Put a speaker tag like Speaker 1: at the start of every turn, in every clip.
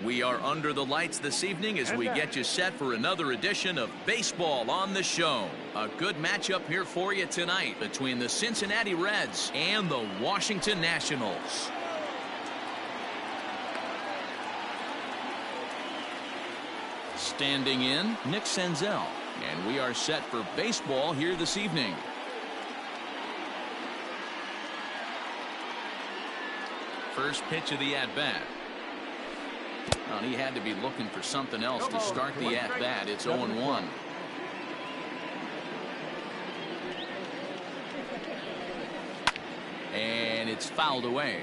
Speaker 1: We are under the lights this evening as we get you set for another edition of Baseball on the Show. A good matchup here for you tonight between the Cincinnati Reds and the Washington Nationals. Standing in, Nick Senzel. And we are set for baseball here this evening. First pitch of the at-bat. Well, he had to be looking for something else to start the at-bat. It's 0-1. And it's fouled away.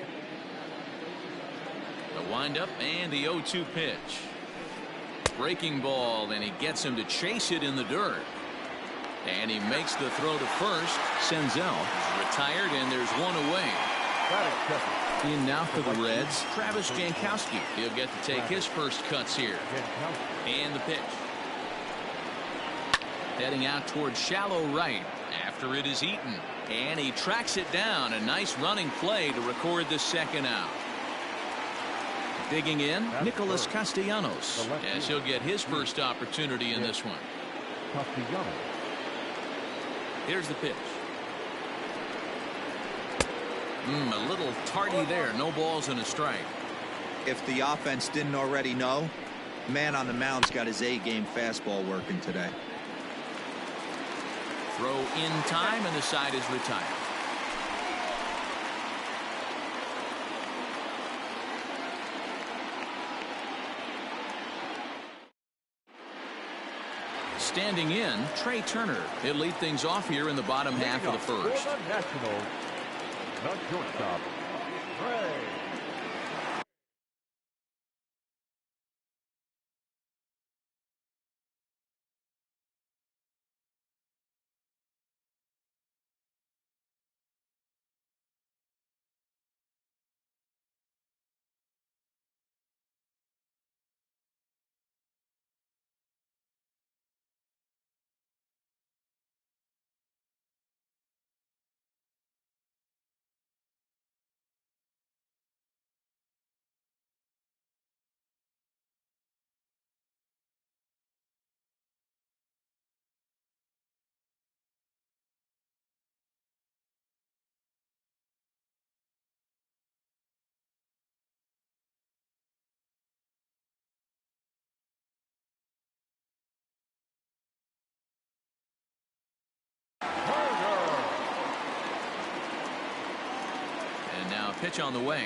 Speaker 1: The windup and the 0-2 pitch. Breaking ball, and he gets him to chase it in the dirt. And he makes the throw to first. Senzel is retired, and there's one away. In now for the Reds, Travis Jankowski. He'll get to take his first cuts here. And the pitch. Heading out towards shallow right after it is eaten. And he tracks it down. A nice running play to record the second out. Digging in, Nicholas Castellanos, as he'll get his first opportunity in this one. Here's the pitch. A little tardy there. No balls and a strike.
Speaker 2: If the offense didn't already know, man on the mound's got his A-game fastball working today.
Speaker 1: Throw in time, and the side is retired. Standing in, Trey Turner. He'll lead things off here in the bottom half of the first.
Speaker 3: The shortstop, Trey.
Speaker 1: And now a pitch on the way.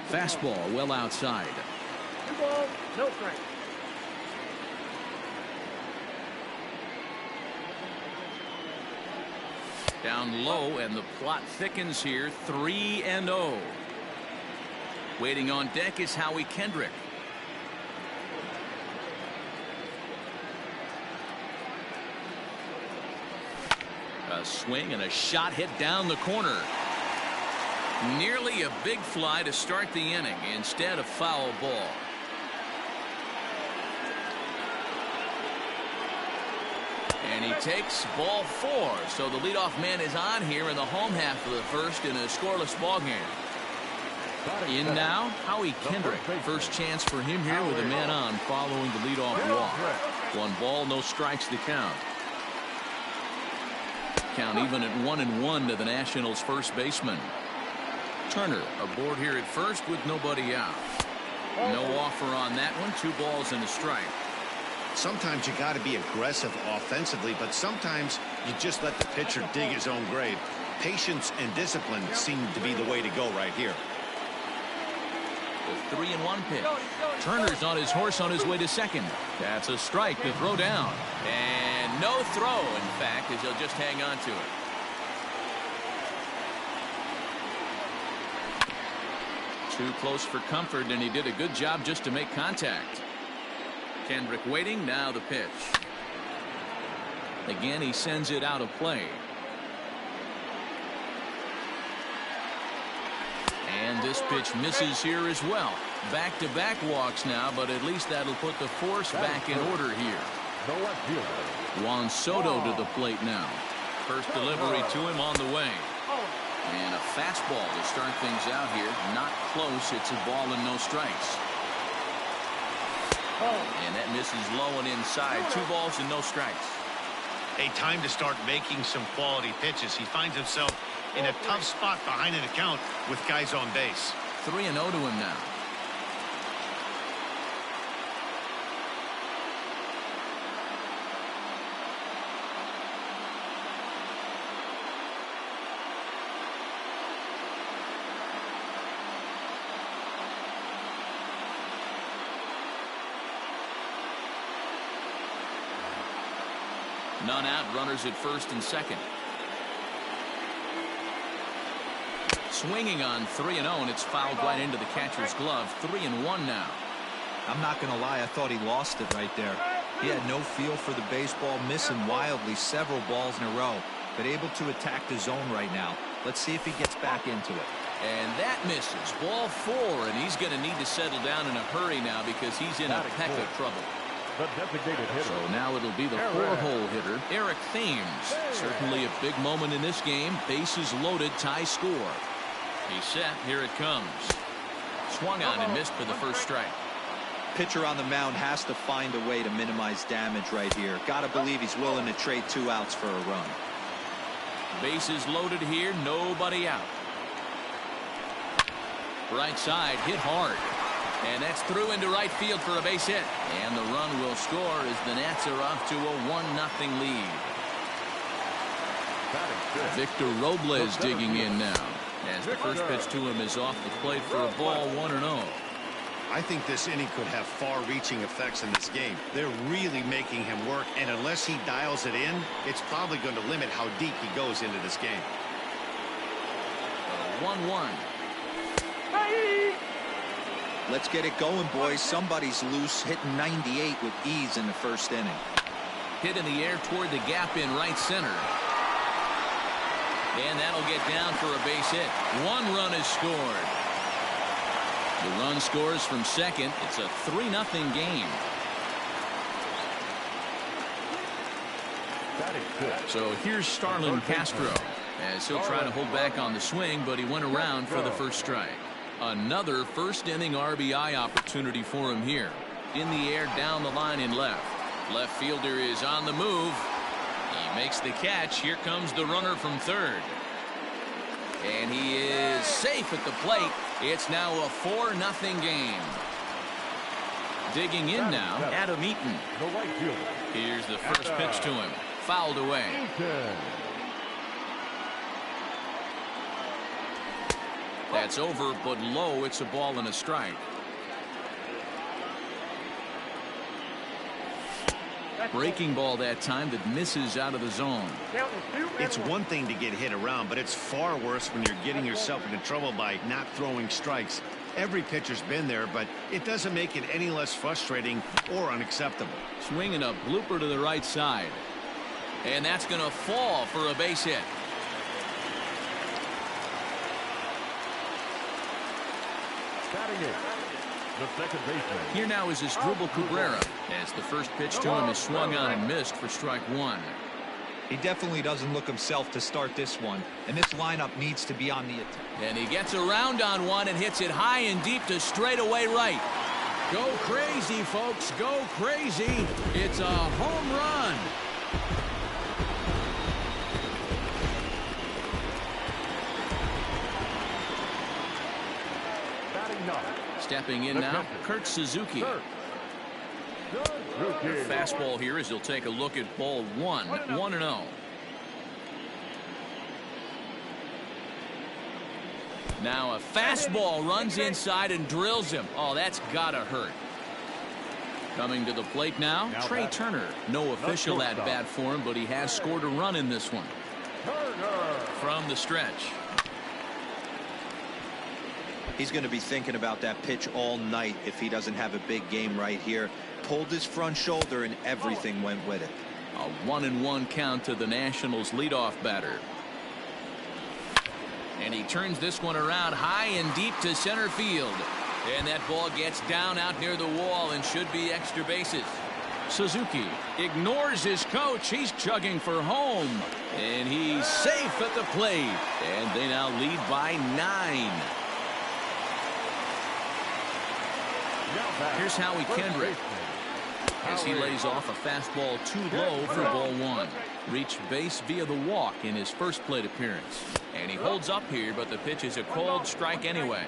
Speaker 1: Fastball well outside.
Speaker 3: 2 balls, no strike.
Speaker 1: Down low, and the plot thickens here. 3-0. Waiting on deck is Howie Kendrick. A swing and a shot hit down the corner. Nearly a big fly to start the inning. Instead, a foul ball. And he takes ball 4. So the leadoff man is on here in the home half of the first in a scoreless ball game. In now, Howie Kendrick. First chance for him here with a man on following the leadoff walk. 1 ball, no strikes to count. Count even at 1-1 to the Nationals' first baseman. Turner aboard here at first with nobody out. No offer on that one. 2 balls and a strike.
Speaker 4: Sometimes you got to be aggressive offensively, but sometimes you just let the pitcher dig his own grave. Patience and discipline seem to be the way to go right here.
Speaker 1: The 3-1 pitch. Turner's on his horse on his way to second. That's a strike to throw down. And no throw, in fact, as he'll just hang on to it. Too close for comfort, and he did a good job just to make contact. Kendrick waiting. Now the pitch. Again, he sends it out of play. And this pitch misses here as well. Back-to-back walks now, but at least that'll put the force back in order here.
Speaker 3: The left fielder.
Speaker 1: Juan Soto to the plate now. First delivery to him on the way. And a fastball to start things out here. Not close. It's a ball and no strikes. And that misses low and inside. 2 balls and no strikes.
Speaker 4: A time to start making some quality pitches. He finds himself in a tough spot behind an account with guys on base.
Speaker 1: 3-0 to him now. None out, runners at first and second. Swinging on 3-0, and it's fouled right into the catcher's glove. 3-1 now.
Speaker 2: I'm not going to lie, I thought he lost it right there. He had no feel for the baseball, missing wildly several balls in a row, but able to attack the zone right now. Let's see if he gets back into it.
Speaker 1: And that misses. Ball 4, and he's going to need to settle down in a hurry now because he's in a peck of trouble.
Speaker 3: The designated hitter.
Speaker 1: So now it'll be the 4-hole hitter, Eric Thames. Certainly a big moment in this game. Bases loaded, tie score. He's set. Here it comes. Swung on and missed for the first strike.
Speaker 2: Pitcher on the mound has to find a way to minimize damage right here. Gotta believe he's willing to trade 2 outs for a run.
Speaker 1: Bases loaded here. Nobody out. Right side hit hard. And that's through into right field for a base hit. And the run will score as the Nats are off to a 1-0 lead. Victor Robles digging in now as the first pitch to him is off the plate for a ball. 1-0.
Speaker 4: I think this inning could have far-reaching effects in this game. They're really making him work, and unless he dials it in, it's probably going to limit how deep he goes into this game.
Speaker 1: 1-1.
Speaker 2: Let's get it going, boys. Somebody's loose, hitting 98 with ease in the first inning.
Speaker 1: Hit in the air toward the gap in right center. And that'll get down for a base hit. 1 run is scored. The run scores from second. It's a 3-0 game. So here's Starlin Castro as he'll try to hold back on the swing, but he went around for the first strike. Another first inning RBI opportunity for him here. In the air, down the line in left. Left fielder is on the move. He makes the catch. Here comes the runner from third. And he is safe at the plate. It's now a 4-0 game. Digging in now, Adam Eaton. Here's the first pitch to him. Fouled away. That's over, but low. It's a ball and a strike. Breaking ball that time that misses out of the zone.
Speaker 4: It's one thing to get hit around, but it's far worse when you're getting yourself into trouble by not throwing strikes. Every pitcher's been there, but it doesn't make it any less frustrating or unacceptable.
Speaker 1: Swinging a blooper to the right side. And that's going to fall for a base hit.
Speaker 3: The second baseman.
Speaker 1: Here now is Asdrubal Cabrera as the first pitch to him is swung on and missed for strike 1.
Speaker 2: He definitely doesn't look himself to start this one, and this lineup needs to be on the attack.
Speaker 1: And he gets around on one and hits it high and deep to straightaway right. Go crazy, folks. Go crazy. It's a home run. Stepping in now, Kurt Suzuki. Fastball here as he'll take a look at ball 1. 1-0. Now a fastball runs inside and drills him. Oh, that's gotta hurt. Coming to the plate now, Trey Turner. No official at bat for him, but he has scored a run in this one. From the stretch.
Speaker 2: He's going to be thinking about that pitch all night if he doesn't have a big game right here. Pulled his front shoulder and everything went with it.
Speaker 1: A 1-1 count to the Nationals leadoff batter. And he turns this one around high and deep to center field. And that ball gets down out near the wall and should be extra bases. Suzuki ignores his coach. He's chugging for home. And he's safe at the plate. And they now lead by 9. Here's Howie Kendrick as he lays off a fastball too low for ball 1. Reached base via the walk in his first plate appearance. And he holds up here, but the pitch is a cold strike anyway.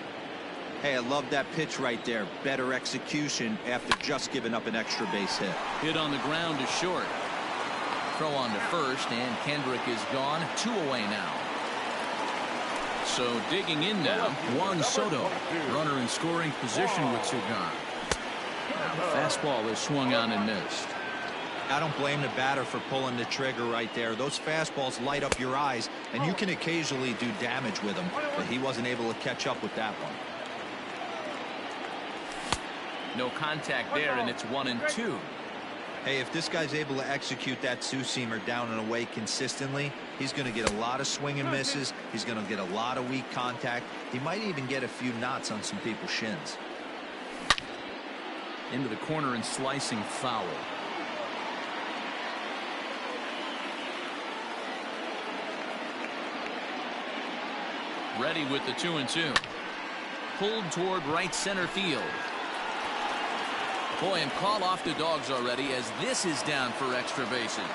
Speaker 2: Hey, I love that pitch right there. Better execution after just giving up an extra base hit.
Speaker 1: Hit on the ground to short. Throw on to first, and Kendrick is gone. 2 away now. So digging in now, Juan Soto. Runner in scoring position with 2 gone. Fastball is swung on and missed.
Speaker 2: I don't blame the batter for pulling the trigger right there. Those fastballs light up your eyes, and you can occasionally do damage with them, but he wasn't able to catch up with that one.
Speaker 1: No contact there, and it's 1-2.
Speaker 2: Hey, if this guy's able to execute that two-seamer down and away consistently, he's going to get a lot of swing and misses. He's going to get a lot of weak contact. He might even get a few knots on some people's shins.
Speaker 1: Into the corner and slicing foul. Ready with the 2-2. Pulled toward right center field. Boy, and call off the dogs already as this is down for extra bases.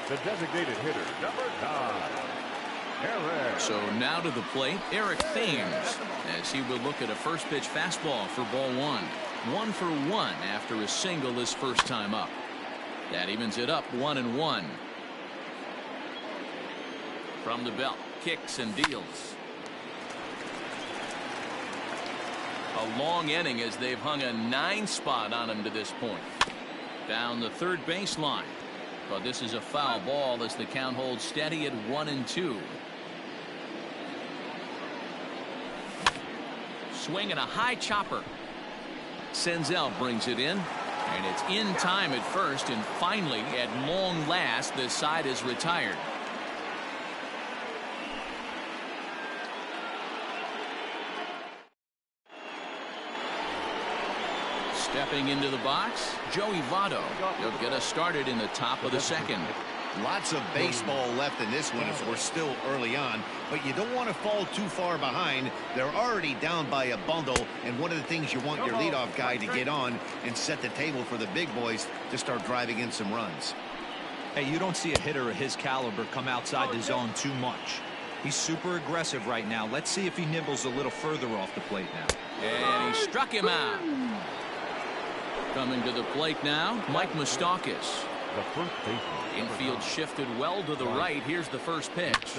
Speaker 3: The designated hitter, number 9, Eric.
Speaker 1: So now to the plate, Eric Thames, as he will look at a first pitch fastball for ball 1. 1 for 1 after a single his first time up. That evens it up 1-1. From the belt, kicks and deals. A long inning as they've hung a 9 spot on him to this point. Down the third baseline. But this is a foul ball as the count holds steady at 1-2. Swing and a high chopper. Senzel brings it in. And it's in time at first, and finally, at long last, the side is retired. Stepping into the box, Joey Votto. He'll get us started in the top of the second.
Speaker 4: Lots of baseball left in this one as we're still early on, but you don't want to fall too far behind. They're already down by a bundle, and one of the things you want your leadoff guy to get on and set the table for the big boys to start driving in some runs.
Speaker 2: Hey, you don't see a hitter of his caliber come outside the zone too much. He's super aggressive right now. Let's see if he nibbles a little further off the plate now.
Speaker 1: And he struck him out. Coming to the plate now, Mike Moustakas.
Speaker 3: The first baseman.
Speaker 1: Infield shifted well to the right. Here's the first pitch.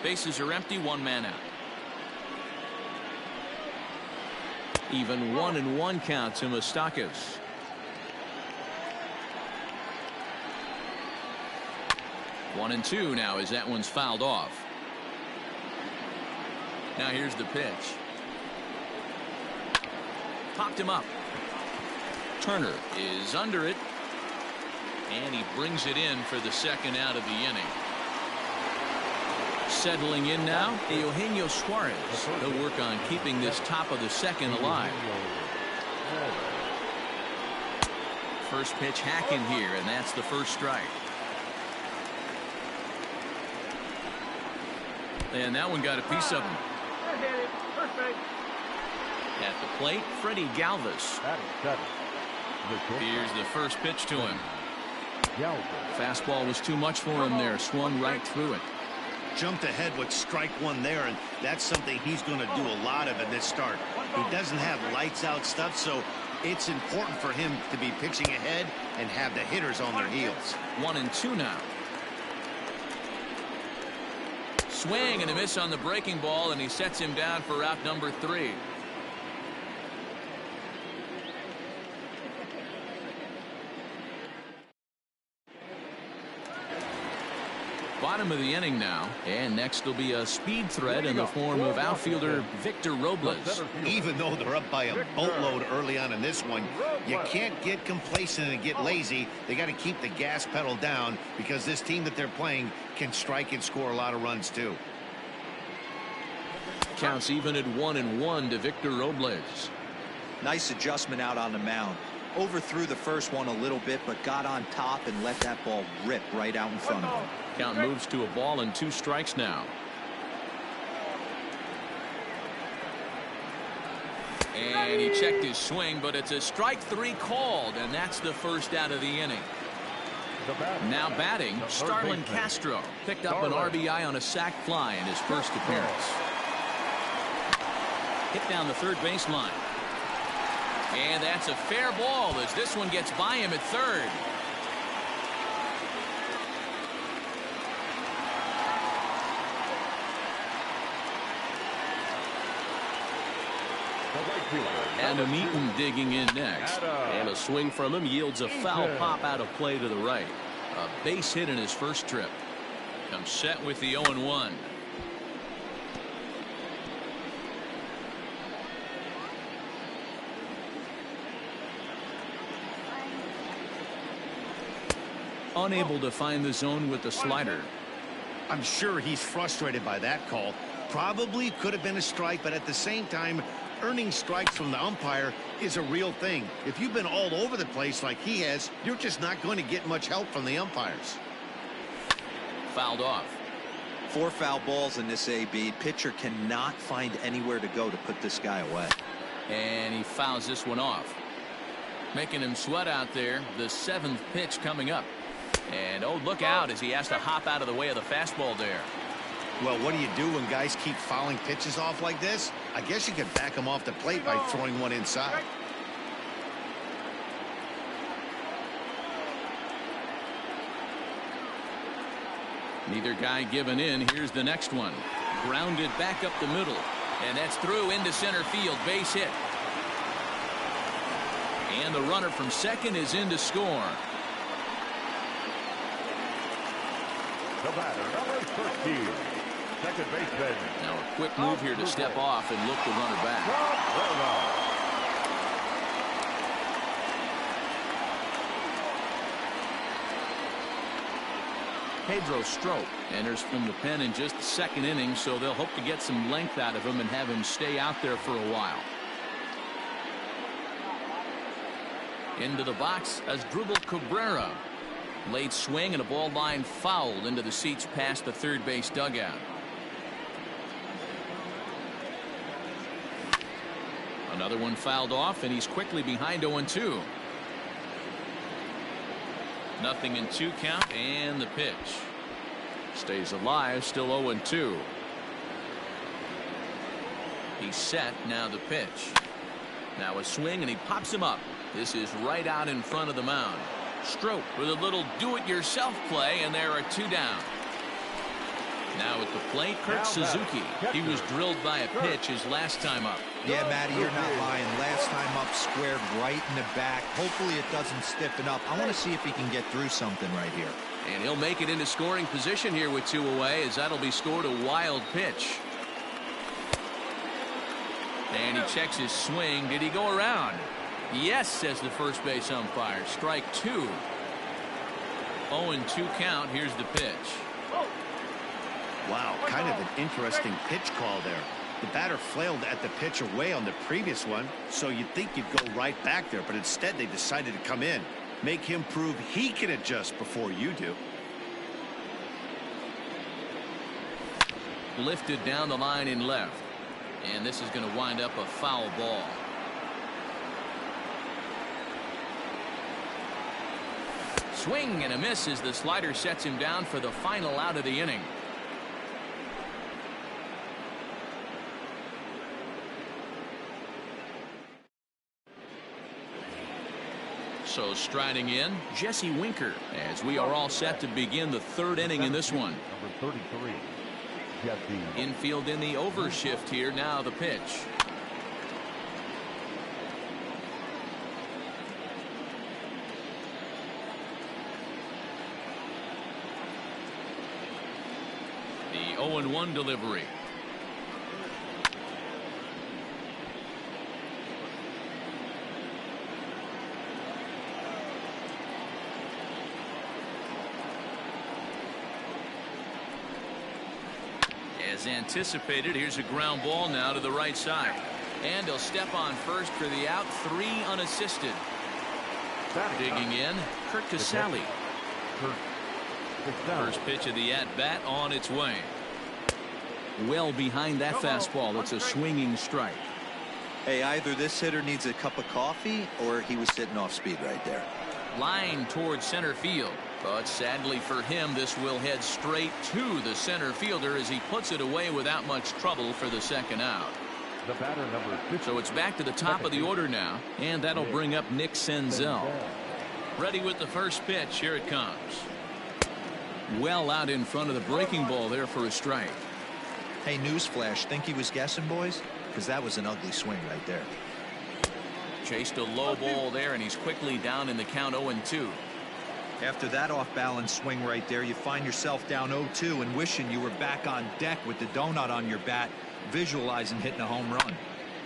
Speaker 1: Bases are empty, 1 man out. Even 1-1 count to Moustakas. One and two now as that one's fouled off. Now here's the pitch. Popped him up. Turner is under it. And he brings it in for the second out of the inning. Settling in now, Eugenio Suarez. He'll work on keeping this top of the second alive. First pitch hacking here, and that's the first strike. And that one got a piece of him. At the plate, Freddie Galvis. Here's the first pitch to him. Fastball was too much for him there. Swung right through it.
Speaker 4: Jumped ahead with strike one there, and that's something he's going to do a lot of in this start. He doesn't have lights out stuff, so it's important for him to be pitching ahead and have the hitters on their heels.
Speaker 1: 1-2 now. Swing and a miss on the breaking ball, and he sets him down for out number 3. Bottom of the inning now, and next will be a speed threat in the form of outfielder Victor Robles.
Speaker 4: Even though they're up by a boatload early on in this one, you can't get complacent and get lazy. They got to keep the gas pedal down because this team that they're playing can strike and score a lot of runs too.
Speaker 1: Counts even at 1-1 to Victor Robles.
Speaker 2: Nice adjustment out on the mound. Overthrew the first one a little bit, but got on top and let that ball rip right out in front of him.
Speaker 1: Count moves to a ball and 2 strikes now. And he checked his swing, but it's a strike 3 called, and that's the first out of the inning. Now batting, Starlin Castro picked up an RBI on a sac fly in his first appearance. Hit down the third baseline. And that's a fair ball as this one gets by him at third. Adam Eaton digging in next. And a swing from him yields a foul pop out of play to the right. A base hit in his first trip. Comes set with the 0-1. Unable to find the zone with the slider.
Speaker 4: I'm sure he's frustrated by that call. Probably could have been a strike, but at the same time, earning strikes from the umpire is a real thing. If you've been all over the place like he has, you're just not going to get much help from the umpires.
Speaker 1: Fouled off.
Speaker 2: 4 foul balls in this AB. Pitcher cannot find anywhere to go to put this guy away.
Speaker 1: And he fouls this one off. Making him sweat out there. The 7th pitch coming up. And oh, look out as he has to hop out of the way of the fastball there.
Speaker 4: Well, what do you do when guys keep fouling pitches off like this? I guess you could back them off the plate by throwing one inside.
Speaker 1: Neither guy giving in. Here's the next one. Grounded back up the middle. And that's through into center field. Base hit. And the runner from second is in to score.
Speaker 3: The batter, number 13, second baseman.
Speaker 1: Now a quick move here to step off and look the runner back. Pedro Strop enters from the pen in just the second inning, so they'll hope to get some length out of him and have him stay out there for a while. Into the box as Asdrubal Cabrera. Late swing and a ball line fouled into the seats past the third base dugout. Another one fouled off, and he's quickly behind 0-2. Nothing in 2 count, and the pitch. Stays alive, still 0-2. He's set, now the pitch. Now a swing, and he pops him up. This is right out in front of the mound. Strop with a little do-it-yourself play, and there are 2 down. Now at the plate, Kurt Suzuki. He was drilled by a pitch his last time up.
Speaker 2: Yeah, Matty, you're not lying. Last time up, squared right in the back. Hopefully it doesn't stiffen up. I want to see if he can get through something right here.
Speaker 1: And he'll make it into scoring position here with 2 away, as that'll be scored a wild pitch. And he checks his swing. Did he go around? Yes, says the first base umpire. Strike 2. 0-2 count. Here's the pitch.
Speaker 4: Wow, kind of an interesting pitch call there. The batter flailed at the pitch away on the previous one, so you'd think you'd go right back there, but instead they decided to come in. Make him prove he can adjust before you do.
Speaker 1: Lifted down the line in left. And this is going to wind up a foul ball. Swing and a miss as the slider sets him down for the final out of the inning. So striding in, Jesse Winker, as we are all set to begin the 3rd inning in this one.
Speaker 3: Number 33, Jesse.
Speaker 1: Infield in the overshift here. Now the pitch. 0-1 delivery. As anticipated, here's a ground ball now to the right side. And he'll step on first for the out. 3 unassisted. Digging in, Kurt Casale. First pitch of the at-bat on its way. Well behind that fastball. It's a swinging strike.
Speaker 2: Hey, either this hitter needs a cup of coffee or he was sitting off speed right there.
Speaker 1: Line towards center field. But sadly for him, this will head straight to the center fielder as he puts it away without much trouble for the second out.
Speaker 3: The batter, number 50.
Speaker 1: So it's back to the top of the order now, and that'll bring up Nick Senzel. Ready with the first pitch. Here it comes. Well out in front of the breaking ball there for a strike.
Speaker 2: Hey, newsflash, think he was guessing, boys? Because that was an ugly swing right there.
Speaker 1: Chased a low ball there, and he's quickly down in the count 0-2.
Speaker 2: After that off-balance swing right there, you find yourself down 0-2 and wishing you were back on deck with the donut on your bat, visualizing hitting a home run.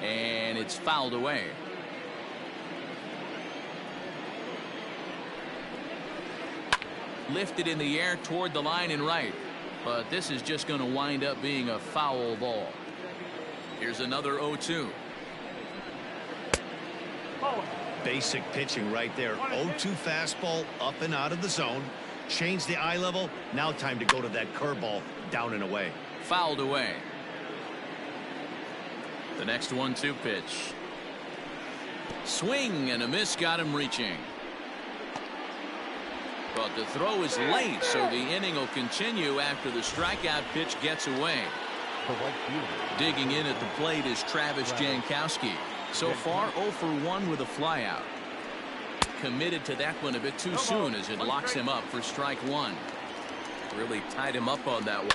Speaker 1: And it's fouled away. Lifted in the air toward the line and right. But this is just going to wind up being a foul ball. Here's another 0-2.
Speaker 4: Basic pitching right there. 0-2 fastball up and out of the zone. Change the eye level. Now time to go to that curveball down and away.
Speaker 1: Fouled away. The next 1-2 pitch. Swing and a miss got him reaching. But the throw is late, so the inning will continue after the strikeout pitch gets away. Digging in at the plate is Travis Jankowski. So far 0 for 1 with a flyout. Committed to that one a bit too soon as it locks him up for strike 1. Really tied him up on that one.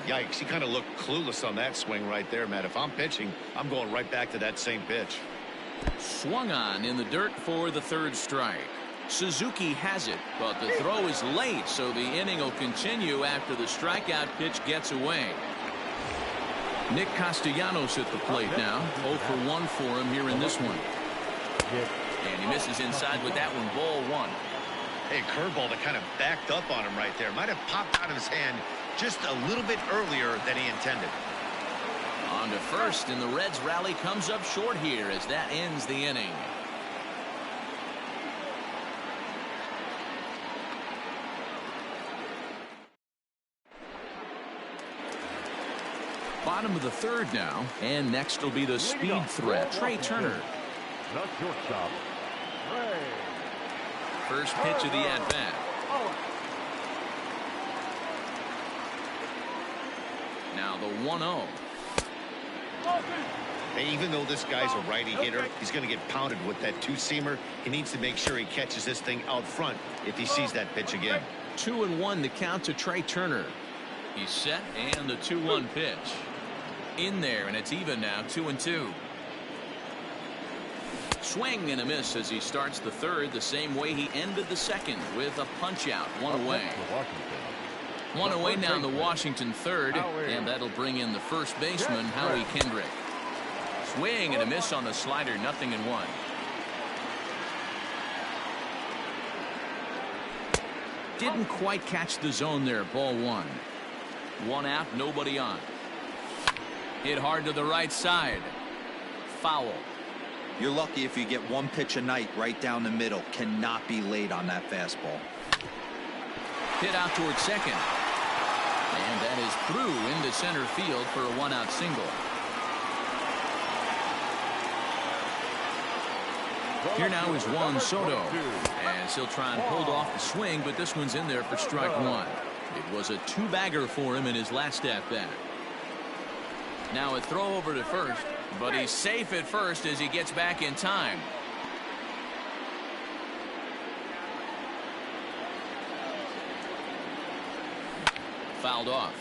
Speaker 4: Yikes, he kind of looked clueless on that swing right there, Matt. If I'm pitching, I'm going right back to that same pitch.
Speaker 1: Swung on in the dirt for the third strike. Suzuki has it, but the throw is late, so the inning will continue after the strikeout pitch gets away. Nick Castellanos at the plate now. 0 for 1 for him here in this one. And he misses inside with that one. Ball 1.
Speaker 4: Hey, curveball that kind of backed up on him right there. Might have popped out of his hand just a little bit earlier than he intended.
Speaker 1: On to first, and the Reds rally comes up short here as that ends the inning. Bottom of the third now, and next will be the speed threat, Trey Turner.
Speaker 3: Not shortstop.
Speaker 1: First pitch of the at-bat. Now the 1-0.
Speaker 4: Hey, even though this guy's a righty hitter, he's going to get pounded with that two-seamer. He needs to make sure he catches this thing out front if he sees that pitch again.
Speaker 1: 2-1 the count to Trey Turner. He's set, and the 2-1 pitch. In there, and it's even now, 2-2. Swing and a miss as he starts the third the same way he ended the second with a punch out. 1 away. 1 away now in the Washington third, and that'll bring in the first baseman, Howie Kendrick. Swing and a miss on the slider, 0-1. Didn't quite catch the zone there. Ball 1. 1 out, nobody on. Hit hard to the right side. Foul.
Speaker 2: You're lucky if you get one pitch a night right down the middle. Cannot be late on that fastball.
Speaker 1: Hit out towards second. And that is through into center field for a 1-out single. Here now is Juan Soto. As he'll try and hold off the swing, but this one's in there for strike 1. It was a 2-bagger for him in his last at-bat. Now a throw over to first, but he's safe at first as he gets back in time. Fouled off.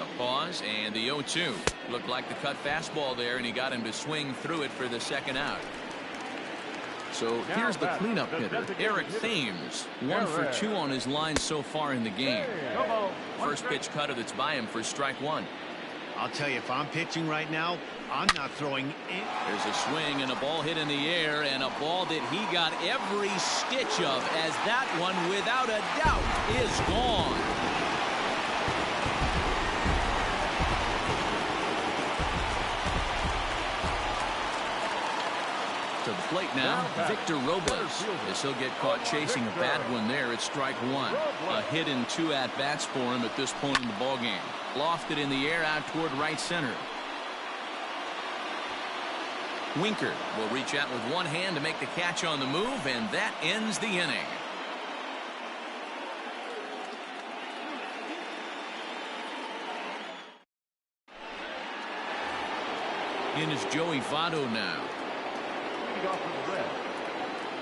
Speaker 1: A pause and the 0-2. Looked like the cut fastball there, and he got him to swing through it for the second out. So here's the cleanup hitter, Eric Thames. 1 for 2 on his line so far in the game. First pitch cutter that's by him for strike 1.
Speaker 4: I'll tell you, if I'm pitching right now, I'm not throwing in.
Speaker 1: There's a swing and a ball hit in the air, and a ball that he got every stitch of, as that one, without a doubt, is gone. To the plate now, Victor Robles. As he'll get caught chasing a bad one there, it's strike 1. A hit in 2 at-bats for him at this point in the ballgame. Lofted in the air out toward right center. Winker will reach out with one hand to make the catch on the move, and that ends the inning. In is Joey Votto now.
Speaker 3: Off for the Reds,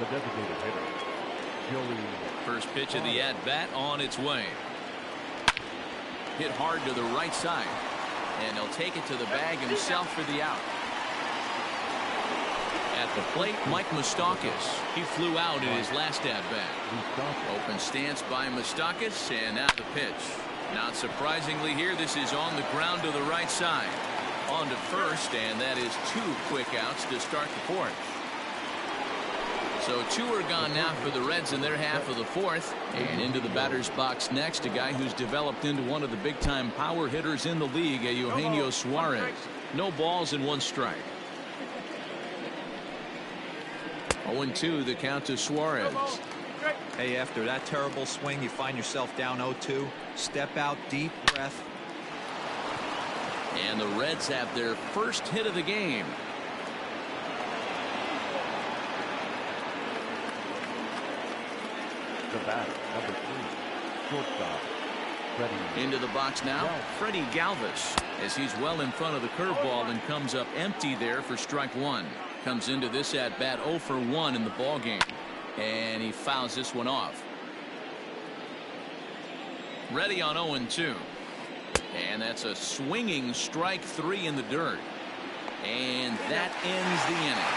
Speaker 3: the designated hitter, Joey.
Speaker 1: First pitch of the at-bat on its way. Hit hard to the right side, and he'll take it to the bag himself for the out. At the plate, Mike Moustakas. He flew out in his last at-bat. Open stance by Moustakas, and now the pitch. Not surprisingly here, this is on the ground to the right side. On to first, and that is 2 quick outs to start the 4th. So 2 are gone now for the Reds in their half of the 4th. And into the batter's box next, a guy who's developed into one of the big-time power hitters in the league, Eugenio Suarez. No balls and 1 strike. 0-2 the count to Suarez.
Speaker 2: Hey, after that terrible swing, you find yourself down 0-2. Step out, deep breath.
Speaker 1: And the Reds have their first hit of the game.
Speaker 3: The batter, number 3, shortstop, Freddie.
Speaker 1: Into the box now, Freddie Galvis, as he's well in front of the curveball and comes up empty there for strike 1. Comes into this at bat 0 for 1 in the ball game, and he fouls this one off. Ready on 0-2, and that's a swinging strike 3 in the dirt, and that ends the inning.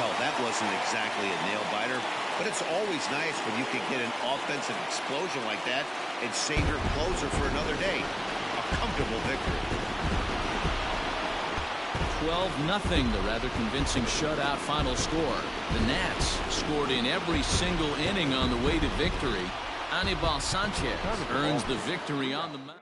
Speaker 4: Well, that wasn't exactly a nail-biter, but it's always nice when you can get an offensive explosion like that and save your closer for another day. A comfortable victory.
Speaker 1: 12-0, the rather convincing shutout final score. The Nats scored in every single inning on the way to victory. Anibal Sanchez earns the victory on the mound.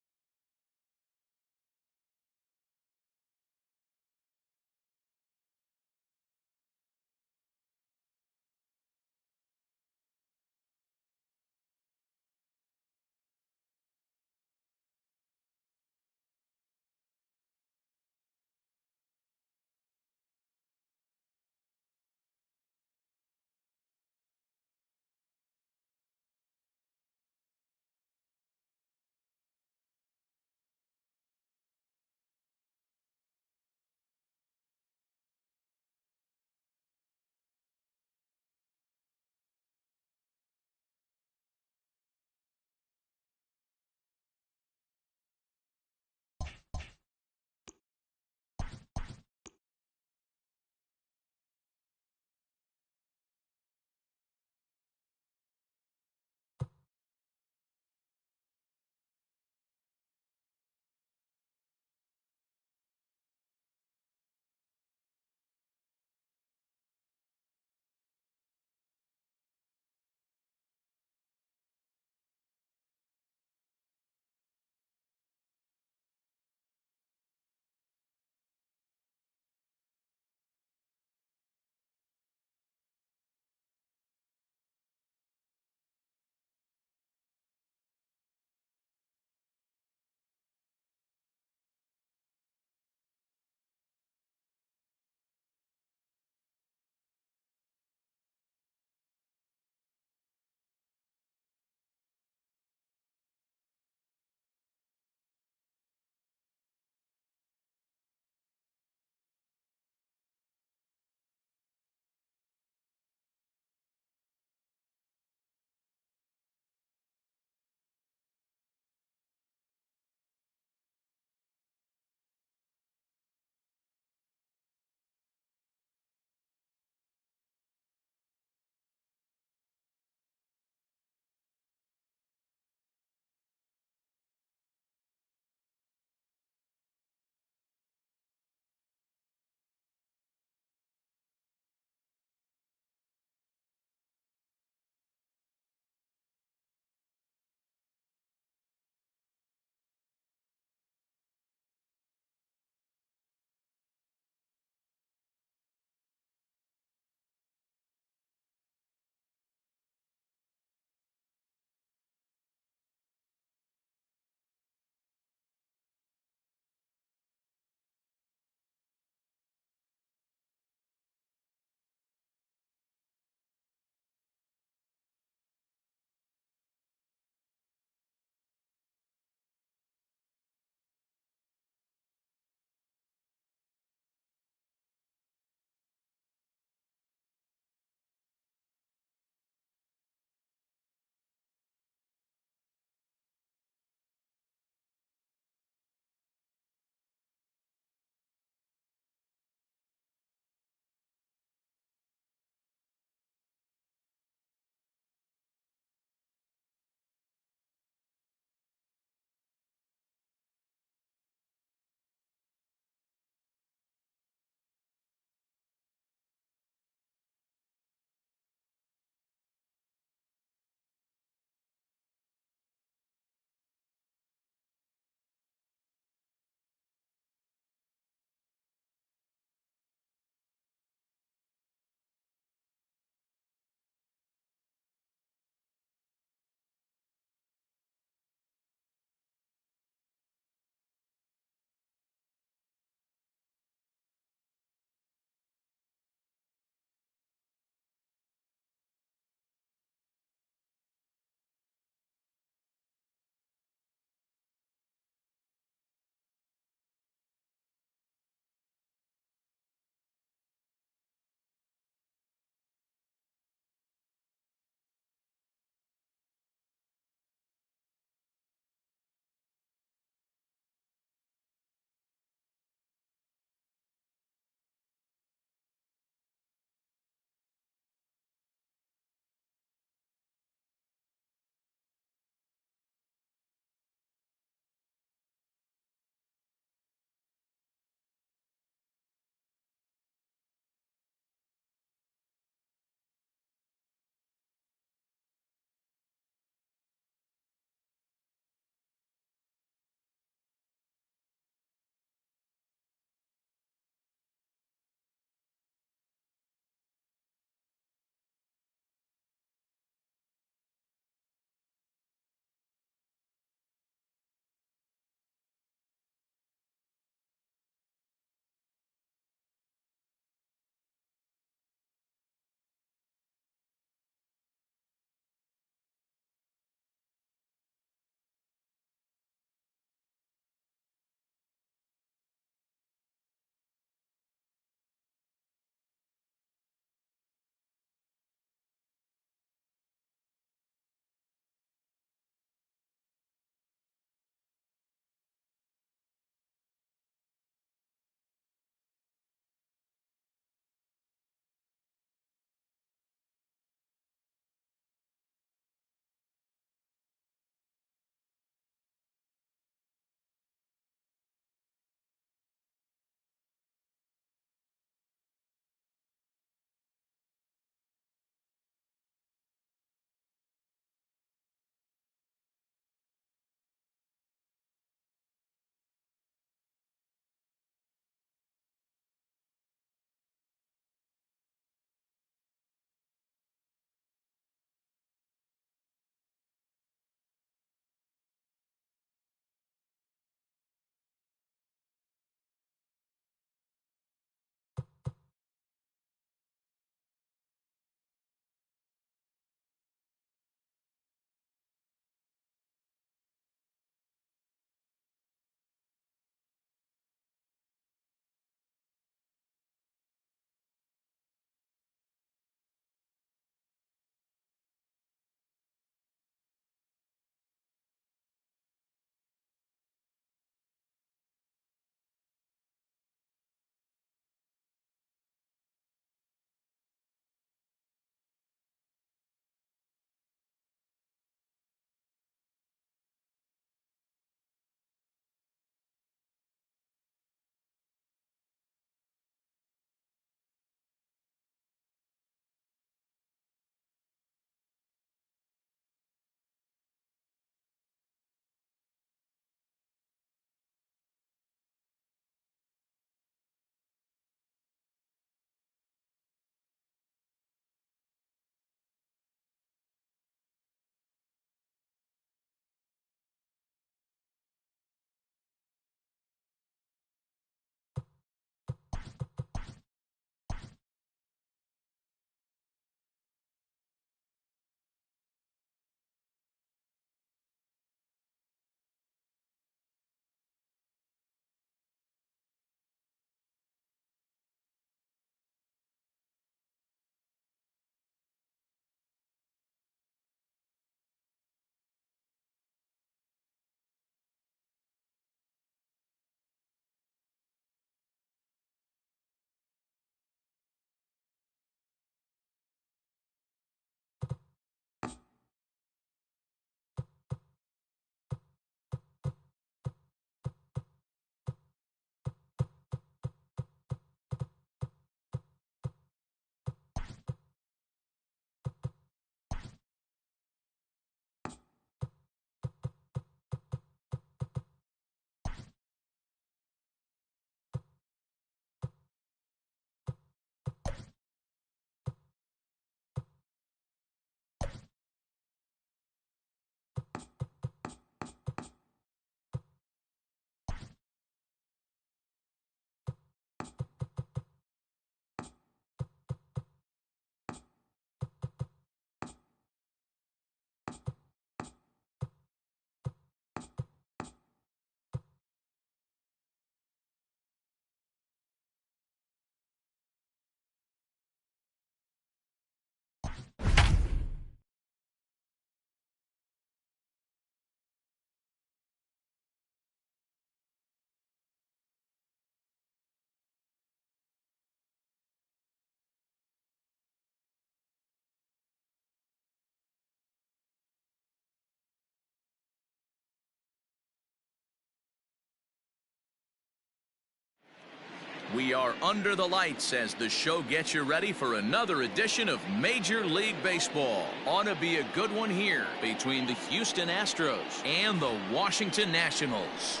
Speaker 1: We are under the lights as the show gets you ready for another edition of Major League Baseball. Ought to be a good one here between the Houston Astros and the Washington Nationals.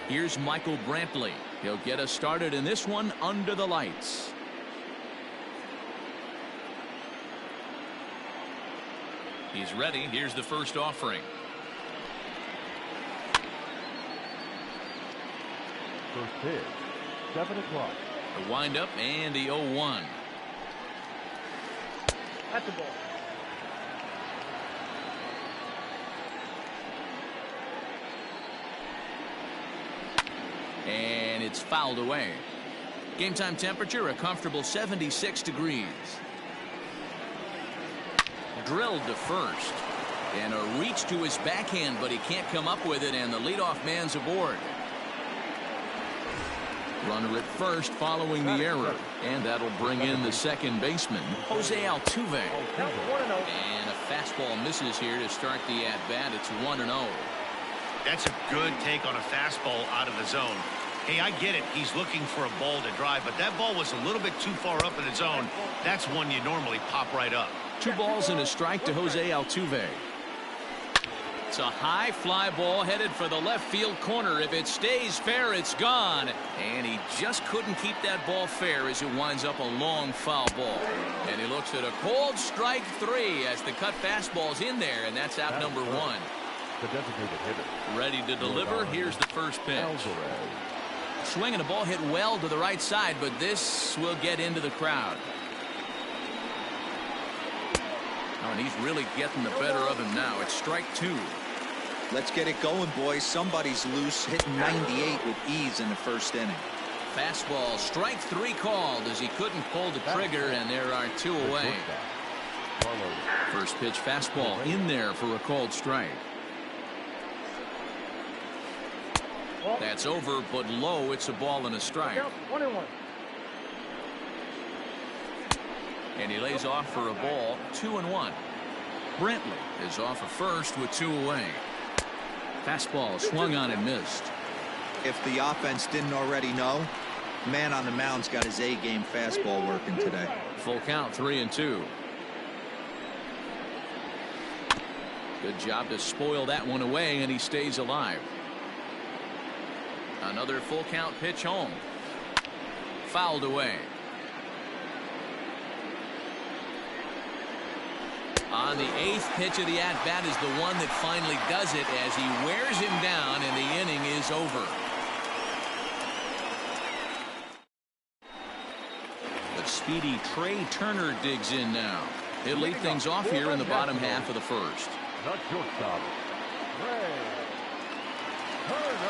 Speaker 1: Here's Michael Brantley. He'll get us started in this one under the lights. He's ready. Here's the first offering.
Speaker 3: First pitch, 7 o'clock.
Speaker 1: The windup and the 0-1.
Speaker 5: That's the ball.
Speaker 1: And it's fouled away. Game time temperature a comfortable 76 degrees. Drilled to first. And a reach to his backhand, but he can't come up with it, and the leadoff man's aboard. Runner at first following the error, and that'll bring in the second baseman, Jose Altuve. And a fastball misses here to start the at-bat. It's 1-0.
Speaker 4: That's a good take on a fastball out of the zone. Hey, I get it. He's looking for a ball to drive, but that ball was a little bit too far up in the zone. That's one you normally pop right up.
Speaker 1: 2 balls and a strike to Jose Altuve. It's a high fly ball headed for the left field corner. If it stays fair, it's gone. And he just couldn't keep that ball fair as it winds up a long foul ball. And he looks at a cold strike 3 as the cut fastball's in there, and that's out number 1.
Speaker 3: The designated hitter.
Speaker 1: Ready to deliver. Here's the first pitch. Swinging a ball hit well to the right side, but this will get into the crowd. Oh, and he's really getting the better of him now. It's strike 2.
Speaker 2: Let's get it going, boys. Somebody's loose, hitting 98 with ease in the first inning.
Speaker 1: Fastball, strike 3 called as he couldn't pull the trigger, and there are 2 away. First pitch fastball in there for a called strike. That's over, but low. It's a ball and a strike.
Speaker 5: 1-1.
Speaker 1: And he lays off for a ball. 2-1. Brantley is off of first with 2 away. Fastball swung on and missed.
Speaker 2: If the offense didn't already know, man on the mound's got his A-game fastball working today.
Speaker 1: Full count, 3-2. Good job to spoil that one away, and he stays alive. Another full count pitch home. Fouled away. On the 8th pitch of the at-bat is the one that finally does it as he wears him down, and the inning is over. The speedy Trey Turner digs in now. He'll lead things off here in the bottom half of the first.
Speaker 3: The shortstop, Trey Turner.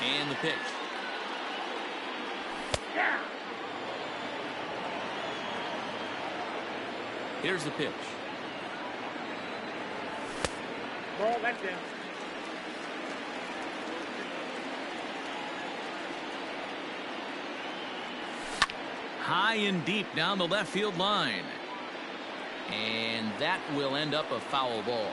Speaker 1: And the pitch. Here's the pitch.
Speaker 5: Ball, that's in.
Speaker 1: High and deep down the left field line. And that will end up a foul ball.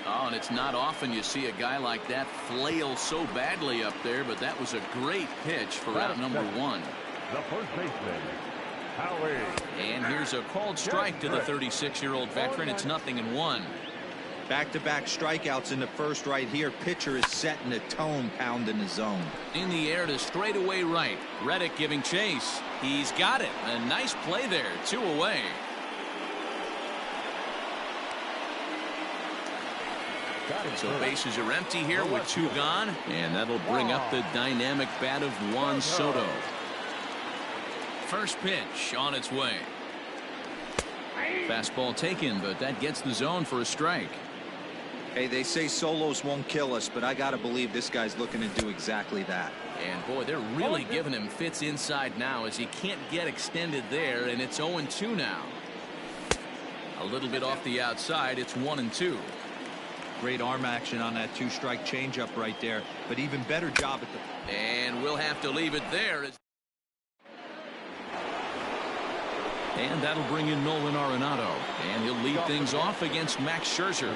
Speaker 1: Oh, and it's not often you see a guy like that flail so badly up there, but that was a great pitch for out number 1.
Speaker 3: The first baseman, Howie.
Speaker 1: And here's a called strike to the 36-year-old veteran. It's 0-1.
Speaker 2: Back-to-back strikeouts in the first right here. Pitcher is setting the tone, pounding the zone.
Speaker 1: In the air to straightaway right. Reddick giving chase. He's got it. A nice play there. 2 away. So bases are empty here with 2 gone, and that'll bring up the dynamic bat of Juan Soto. First pitch on its way. Fastball taken, but that gets the zone for a strike.
Speaker 2: Hey, they say solos won't kill us, but I got to believe this guy's looking to do exactly that.
Speaker 1: And boy, they're really giving him fits inside now as he can't get extended there, and it's 0-2 now. A little bit off the outside, it's 1-2.
Speaker 2: Great arm action on that two-strike changeup right there, but even better job at the...
Speaker 1: And we'll have to leave it there. And that'll bring in Nolan Arenado, and he'll lead things off against Max Scherzer.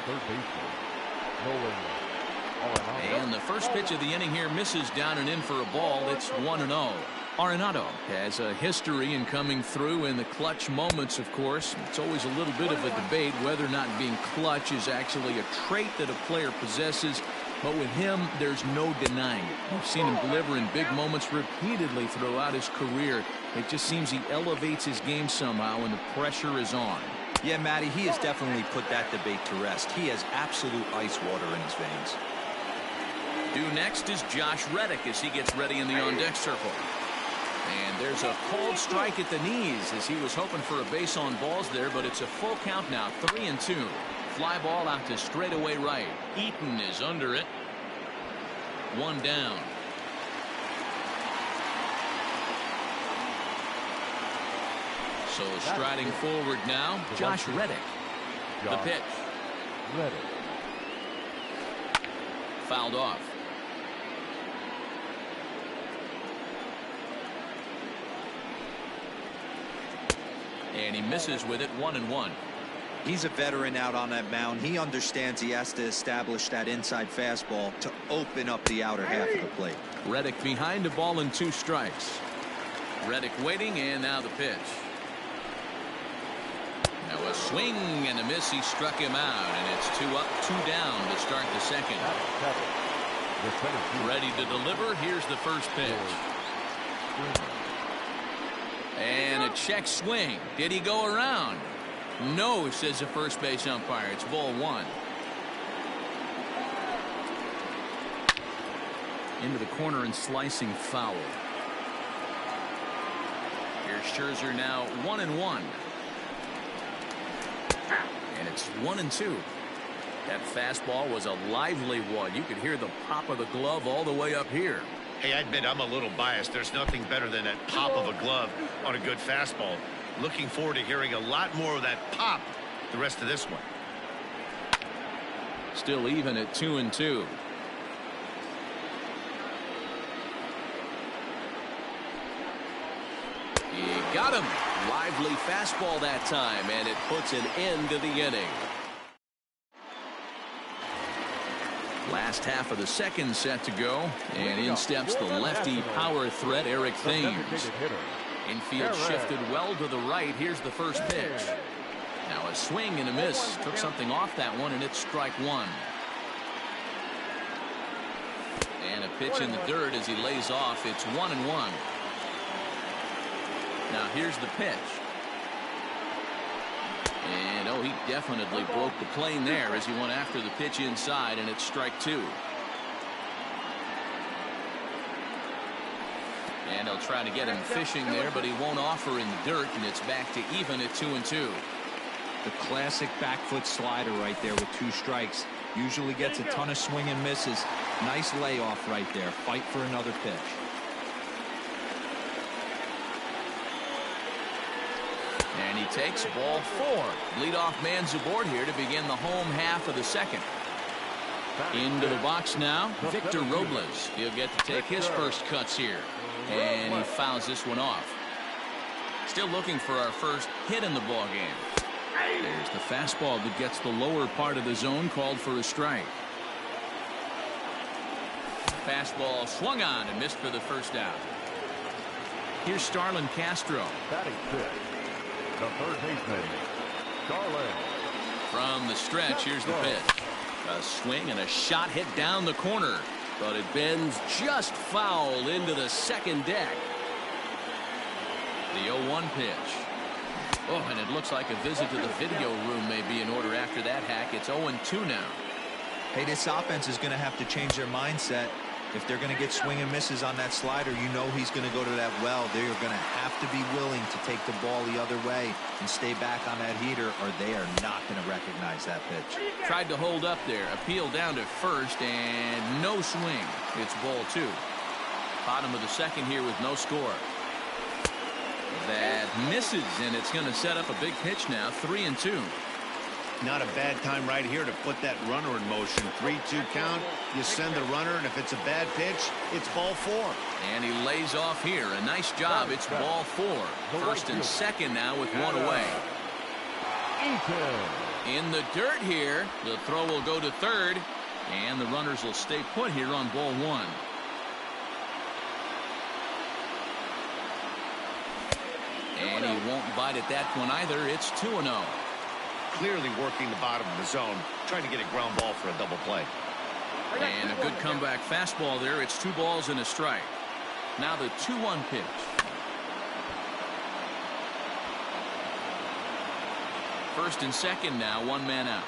Speaker 1: And the first pitch of the inning here misses down and in for a ball. It's 1-0. Arenado has a history in coming through in the clutch moments, of course. It's always a little bit of a debate whether or not being clutch is actually a trait that a player possesses. But with him, there's no denying it. We've seen him deliver in big moments repeatedly throughout his career. It just seems he elevates his game somehow when the pressure is on.
Speaker 2: Yeah, Matty, he has definitely put that debate to rest. He has absolute ice water in his veins.
Speaker 1: Due next is Josh Reddick as he gets ready in the on-deck circle. And there's a called strike at the knees as he was hoping for a base on balls there, but it's a full count now, 3-2. Fly ball out to straightaway right. Eaton is under it. One down. So striding forward now, Josh Reddick. The pitch. Fouled off. And he misses with it, 1-1.
Speaker 2: He's a veteran out on that mound. He understands he has to establish that inside fastball to open up the outer half of the plate.
Speaker 1: Reddick behind a ball and 2 strikes. Reddick waiting, and now the pitch. Now a swing and a miss. He struck him out, and it's 2 up, 2 down to start the second. Ready to deliver. Here's the first pitch. And a check swing. Did he go around? No, says the first base umpire. It's ball 1. Into the corner and slicing foul. Here's Scherzer now 1-1. And it's 1-2. That fastball was a lively one. You could hear the pop of the glove all the way up here.
Speaker 4: Hey, I admit I'm a little biased. There's nothing better than that pop of a glove on a good fastball. Looking forward to hearing a lot more of that pop the rest of this one.
Speaker 1: Still even at 2-2. He got him. Lively fastball that time, and it puts an end to the inning. Last half of the second set to go, and in steps the lefty power threat, Eric Thames. Infield shifted well to the right. Here's the first pitch. Now a swing and a miss. Took something off that one, and it's strike 1. And a pitch in the dirt as he lays off. It's 1-1. Now here's the pitch. And oh, he definitely broke the plane there as he went after the pitch inside, and it's strike 2. And he'll try to get him fishing there, but he won't offer in the dirt, and it's back to even at 2-2.
Speaker 2: The classic back foot slider right there with 2 strikes. Usually gets a ton of swing and misses. Nice layoff right there. Fight for another pitch.
Speaker 1: And he takes ball 4. Leadoff man's aboard here to begin the home half of the second. Into the box now, Victor Robles. He'll get to take his first cuts here. And he fouls this one off. Still looking for our first hit in the ball game. There's the fastball that gets the lower part of the zone, called for a strike. Fastball swung on and missed for the first out. Here's Starlin Castro.
Speaker 3: Batting fifth, the third baseman, Starlin.
Speaker 1: From the stretch, here's the pitch. A swing and a shot hit down the corner, but it bends just foul into the second deck. The 0-1 pitch. Oh, and it looks like a visit to the video room may be in order after that hack. It's 0-2 now.
Speaker 2: Hey, this offense is going to have to change their mindset. If they're going to get swing and misses on that slider, you know he's going to go to that well. They're going to have to be willing to take the ball the other way and stay back on that heater, or they are not going to recognize that pitch.
Speaker 1: Tried to hold up there. Appeal down to first, and no swing. It's ball 2. Bottom of the second here with no score. That misses, and it's going to set up a big pitch now. 3-2.
Speaker 4: Not a bad time right here to put that runner in motion. 3-2 count. You send the runner, and if it's a bad pitch, it's ball 4.
Speaker 1: And he lays off here. A nice job. It's ball 4. First and second now with one away. In the dirt here. The throw will go to third, and the runners will stay put here on ball 1. And he won't bite at that one either. It's 2-0.
Speaker 4: Clearly working the bottom of the zone, trying to get a ground ball for a double play.
Speaker 1: And a good comeback fastball there. It's 2 balls and a strike. Now the 2-1 pitch. First and second now, 1 man out.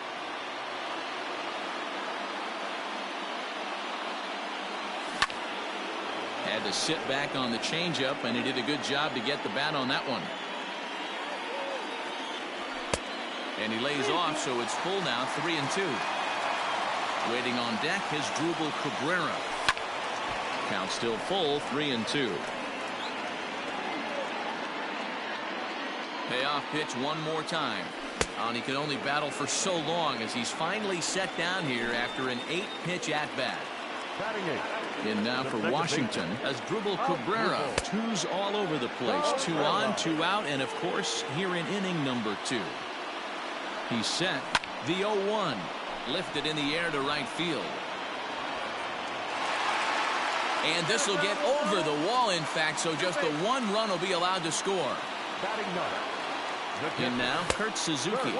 Speaker 1: Had to sit back on the changeup, and he did a good job to get the bat on that one. And he lays off, so it's full now, 3-2. Waiting on deck is Drupal Cabrera. Count still full, 3-2. Payoff pitch one more time. And he can only battle for so long as he's finally set down here after an 8-pitch at-bat. In now for Washington as Drupal Cabrera. 2s all over the place. 2 on, 2 out, and of course here in inning number 2. He's set. The 0-1 lifted in the air to right field. And this will get over the wall, in fact, so just the 1 run will be allowed to score. And now Kurt Suzuki.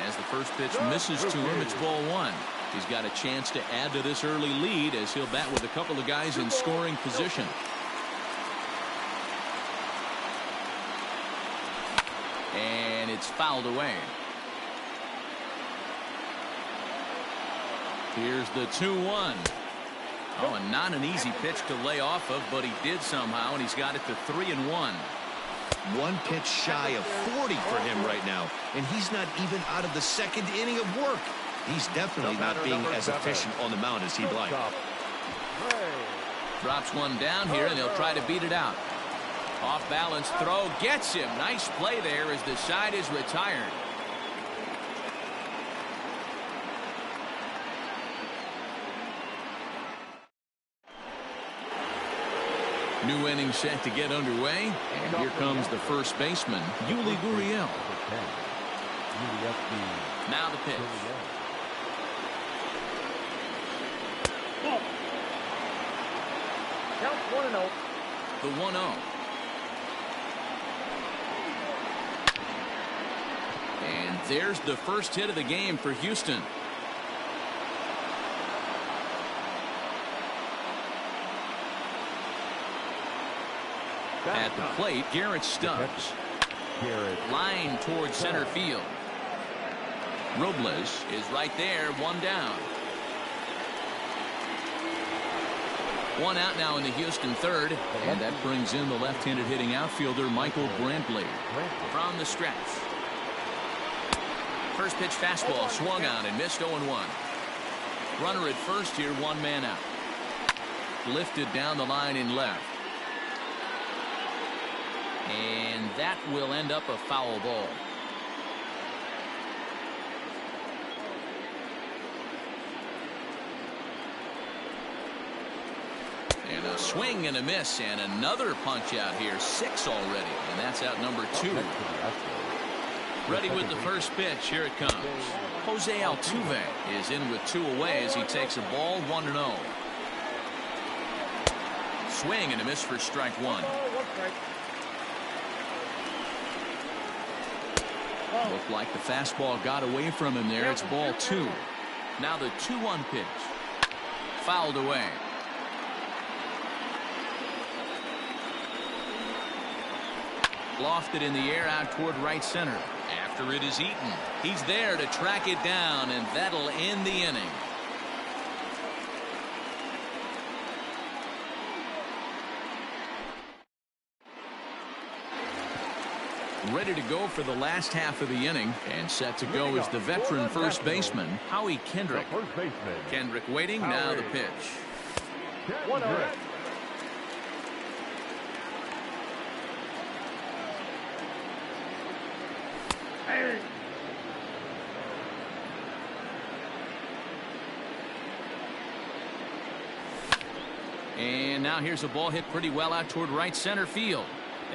Speaker 1: As the first pitch misses to him, it's ball 1. He's got a chance to add to this early lead as he'll bat with a couple of guys in scoring position. And it's fouled away. Here's the 2-1. Oh, and not an easy pitch to lay off of, but he did somehow, and he's got it to 3-1.
Speaker 4: 1 pitch shy of 40 for him right now, and he's not even out of the second inning of work. He's definitely not being as efficient on the mound as he'd like.
Speaker 1: Drops one down here, and they'll try to beat it out. Off balance throw gets him. Nice play there as the side is retired. New inning set to get underway, and here comes the first baseman, Yuli Gurriel. Now the pitch.
Speaker 5: Count 1-0.
Speaker 1: The 1-0. And there's the first hit of the game for Houston. At the plate, Garrett Stubbs. Line towards center field. Robles is right there, 1 down. 1 out now in the Houston third, and that brings in the left-handed hitting outfielder Michael Brantley from the stretch. First pitch fastball swung on and missed 0-1. Runner at first here, 1 man out. Lifted down the line in left. And that will end up a foul ball. And a swing and a miss, and another punch out here. 6 already, and that's out number 2. Ready with the first pitch. Here it comes. Jose Altuve is in with 2 away as he takes a ball, 1-0. Swing and a miss for strike 1. Looked like the fastball got away from him there. It's ball 2. Now the 2-1 pitch. Fouled away. Lofted in the air out toward right center. After it is eaten, he's there to track it down, and that'll end the inning. Ready to go for the last half of the inning, and set to go is the veteran first baseman, Howie Kendrick.
Speaker 3: The first baseman.
Speaker 1: Kendrick waiting, now the pitch.
Speaker 3: 1-0.
Speaker 1: And now here's a ball hit pretty well out toward right center field.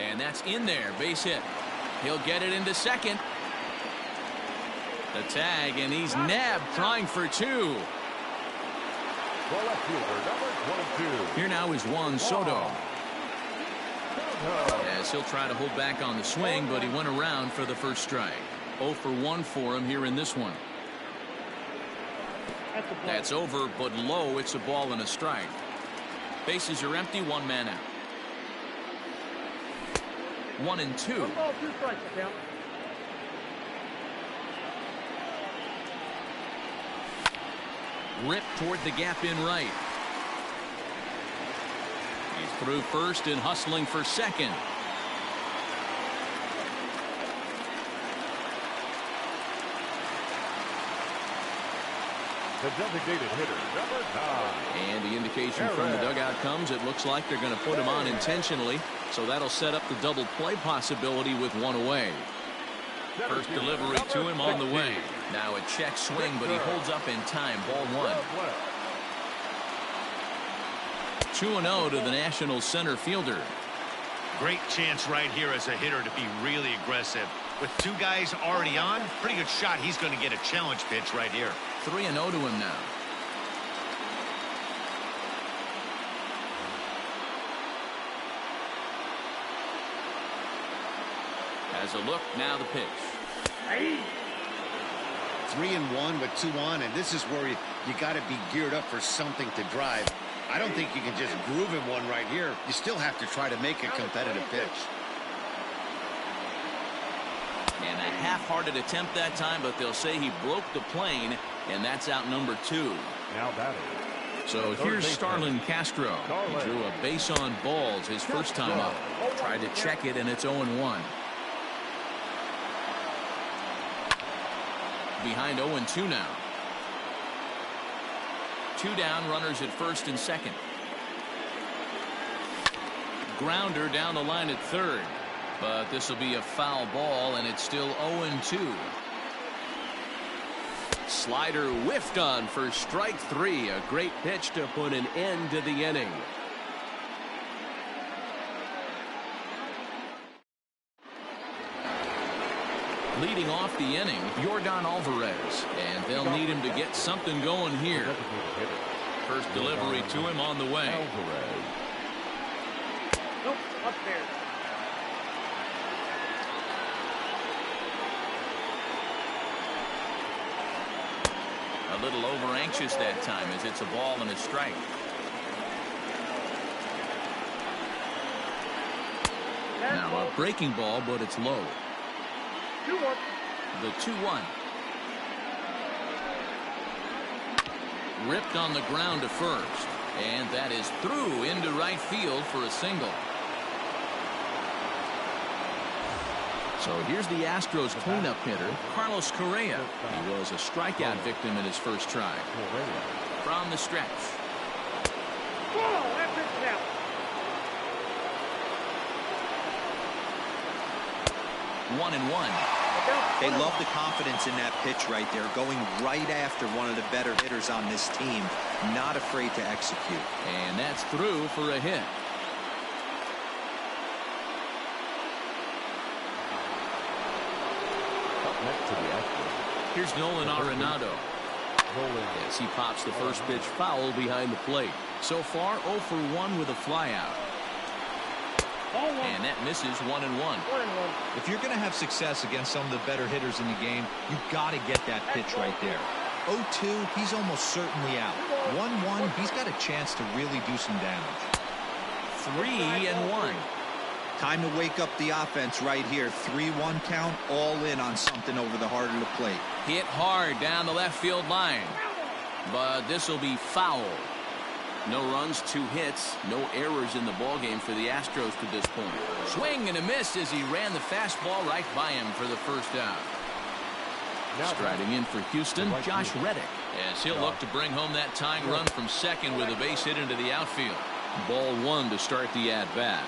Speaker 1: And that's in there, base hit. He'll get it into second. The tag, and he's nabbed, trying for two.
Speaker 3: The left fielder, number 22.
Speaker 1: Here now is Juan Soto. As he'll try to hold back on the swing, but he went around for the first strike. 0 for 1 for him here in this one. That's over, but low. It's a ball and a strike. Bases are empty, 1 man out. 1 and 2.
Speaker 5: 1 ball, 2 strikes, account.
Speaker 1: Ripped toward the gap in right. He's through first and hustling for second.
Speaker 3: The designated hitter, number 9.
Speaker 1: And the indication from the dugout comes. It looks like they're going to put him on intentionally. So that'll set up the double play possibility with 1 away. First delivery to him on the way. Now a check swing, but he holds up in time. Ball 1. 2-0 to the Nationals center fielder.
Speaker 4: Great chance right here as a hitter to be really aggressive. With 2 guys already on, pretty good shot. He's going to get a challenge pitch right here.
Speaker 1: 3-0 to him now. Has a look, now the pitch.
Speaker 4: 3-1 with 2 on, and this is where you got to be geared up for something to drive. I don't think you can just groove him one right here. You still have to try to make a competitive pitch.
Speaker 1: And a half-hearted attempt that time, but they'll say he broke the plane, and that's out number 2.
Speaker 3: Now batting.
Speaker 1: So here's Starlin Castro. He drew a base on balls his first time up. Tried to check it, and it's 0-1. Behind 0-2 now. 2 down, runners at first and second. Grounder down the line at third. But this will be a foul ball, and it's still 0-2. Slider whiffed on for strike 3. A great pitch to put an end to the inning. Leading off the inning, Yordan Alvarez, and they'll need him to get something going here. First delivery to him on the way.
Speaker 5: Nope, upstairs.
Speaker 1: A little over anxious that time as it's a ball and a strike. Now a breaking ball, but it's low.
Speaker 5: 2-1.
Speaker 1: The 2-1. Ripped on the ground to first. And that is through into right field for a single. So here's the Astros cleanup hitter, Carlos Correa. He was a strikeout victim in his first try. From the stretch.
Speaker 5: Ball, that pitch is out.
Speaker 1: 1-1.
Speaker 2: They love the confidence in that pitch right there, going right after one of the better hitters on this team, not afraid to execute.
Speaker 1: And that's through for a hit.
Speaker 3: Next to the Astros.
Speaker 1: Here's Nolan Arenado. As he pops the first pitch foul behind the plate. So far 0 for 1 with a flyout. And that misses 1-1.
Speaker 2: If you're going to have success against some of the better hitters in the game, you've got to get that pitch right there. 0-2, he's almost certainly out. 1-1, he's got a chance to really do some damage.
Speaker 1: 3-1.
Speaker 2: Time to wake up the offense right here. 3-1 count, all in on something over the heart of the plate.
Speaker 1: Hit hard down the left field line. But this will be foul. No runs, 2 hits, no errors in the ballgame for the Astros to this point. Swing and a miss as he ran the fastball right by him for the first out. Striding in for Houston, Josh Reddick, as he'll look to bring home that tying run from second with a base hit into the outfield. Ball 1 to start the at-bat.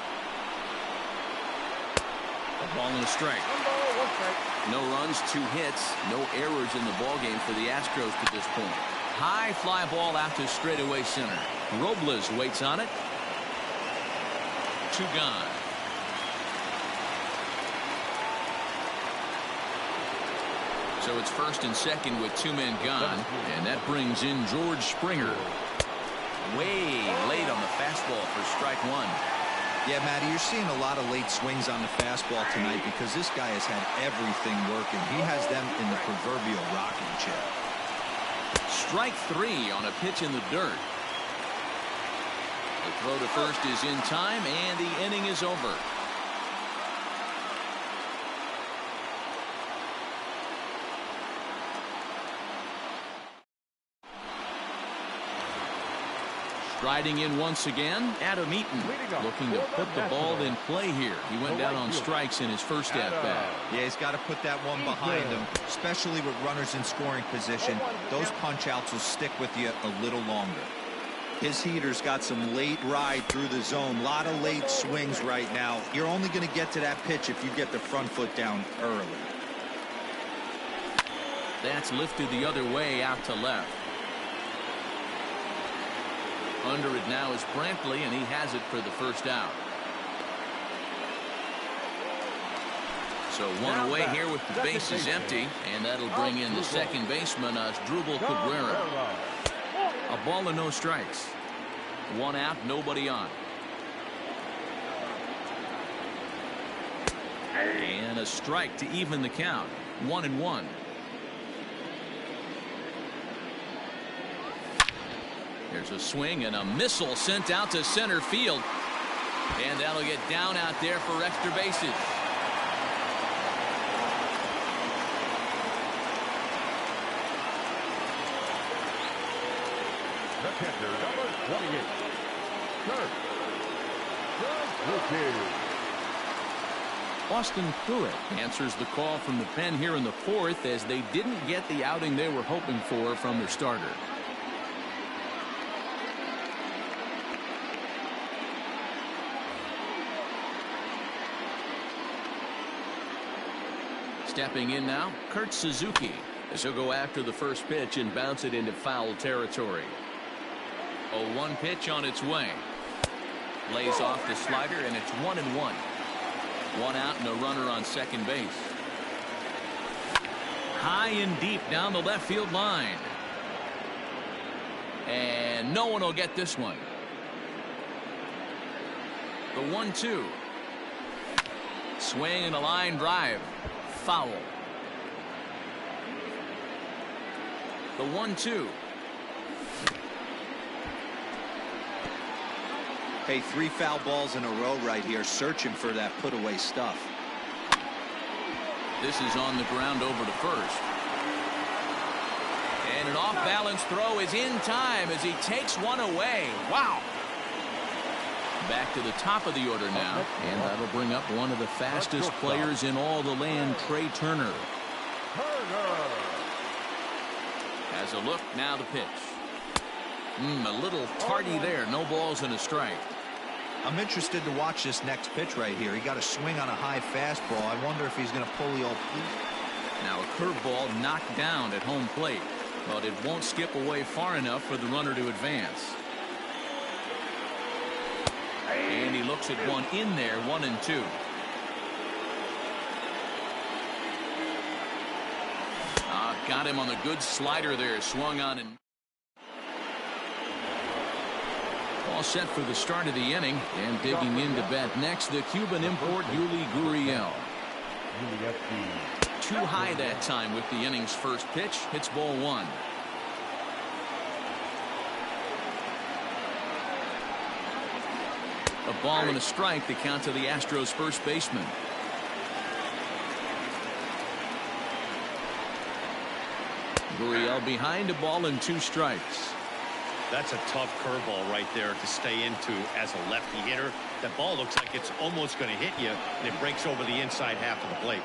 Speaker 1: A ball and a strike.
Speaker 5: 1 ball, 1 strike.
Speaker 1: No runs, 2 hits, no errors in the ballgame for the Astros to this point. High fly ball out to straightaway center. Robles waits on it. 2 gone. So it's first and second with 2 men gone, and that brings in George Springer. Way late on the fastball for strike 1.
Speaker 2: Yeah, Matty, you're seeing a lot of late swings on the fastball tonight because this guy has had everything working. He has them in the proverbial rocking chair.
Speaker 1: Strike 3 on a pitch in the dirt. The throw to first is in time, and the inning is over. Striding in once again, Adam Eaton, looking to put the ball in play here. He went down on strikes in his first at-bat.
Speaker 2: Yeah, he's got to put that one behind him, especially with runners in scoring position. Those punch-outs will stick with you a little longer. His heater's got some late ride through the zone. A lot of late swings right now. You're only going to get to that pitch if you get the front foot down early.
Speaker 1: That's lifted the other way out to left. Under it now is Brantley, and he has it for the first out. So 1 away here with the bases empty, and that'll bring in the second baseman, Asdrubal Cabrera. A ball and no strikes. 1 out, nobody on. And a strike to even the count. 1-1. There's a swing and a missile sent out to center field. And that'll get down out there for extra bases.
Speaker 3: The catcher, number 28. Kurt.
Speaker 1: Austin Pruitt answers the call from the pen here in the 4th as they didn't get the outing they were hoping for from their starter. Stepping in now, Kurt Suzuki, as he'll go after the first pitch and bounce it into foul territory. 0-1 pitch on its way. Lays off the slider, and it's 1-1. 1 out and a runner on second base. High and deep down the left field line. And no one will get this one. The 1-2. Swing and a line drive. Foul. The 1-2.
Speaker 2: Hey, 3 foul balls in a row right here, searching for that put-away stuff.
Speaker 1: This is on the ground over to first. And an off-balance throw is in time as he takes one away. Wow. Back to the top of the order now, and that'll bring up one of the fastest players in all the land, Trey Turner. Has a look, now the pitch. A little tardy there, no balls and a strike.
Speaker 2: I'm interested to watch this next pitch right here. He got a swing on a high fastball. I wonder if he's going to pull the old plate.
Speaker 1: Now a curveball knocked down at home plate, but it won't skip away far enough for the runner to advance. And he looks at one in there, 1-2. Got him on the good slider there, swung on and all set for the start of the inning, and digging in to bat next, the Cuban import Yuli Gurriel. Too high that time with the inning's first pitch. Hits ball 1. A ball and a strike, the count to the Astros first baseman. Gurriel behind, a ball and 2 strikes.
Speaker 4: That's a tough curveball right there to stay into as a lefty hitter. That ball looks like it's almost going to hit you, and it breaks over the inside half of the plate.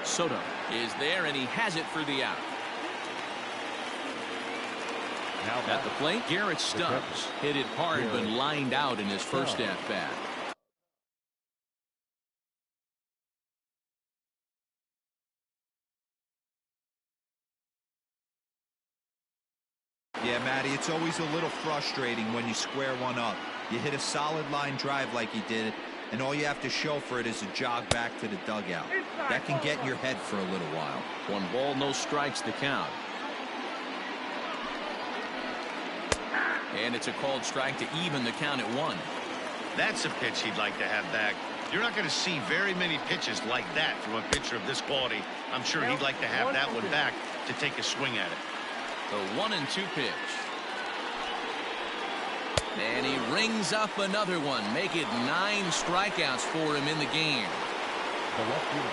Speaker 1: Soto is there, and he has it for the out. At the plate, Garrett Stubbs hit it hard but lined out in his first at-bat.
Speaker 2: Yeah, Matty, it's always a little frustrating when you square one up. You hit a solid line drive like he did, and all you have to show for it is a jog back to the dugout. That can get in your head for a little while.
Speaker 1: 1 ball, no strikes, the count. And it's a called strike to even the count at 1.
Speaker 4: That's a pitch he'd like to have back. You're not going to see very many pitches like that from a pitcher of this quality. I'm sure he'd like to have that one back to take a swing at it.
Speaker 1: The 1-2 pitch. And he rings up another one. Make it 9 strikeouts for him in the game.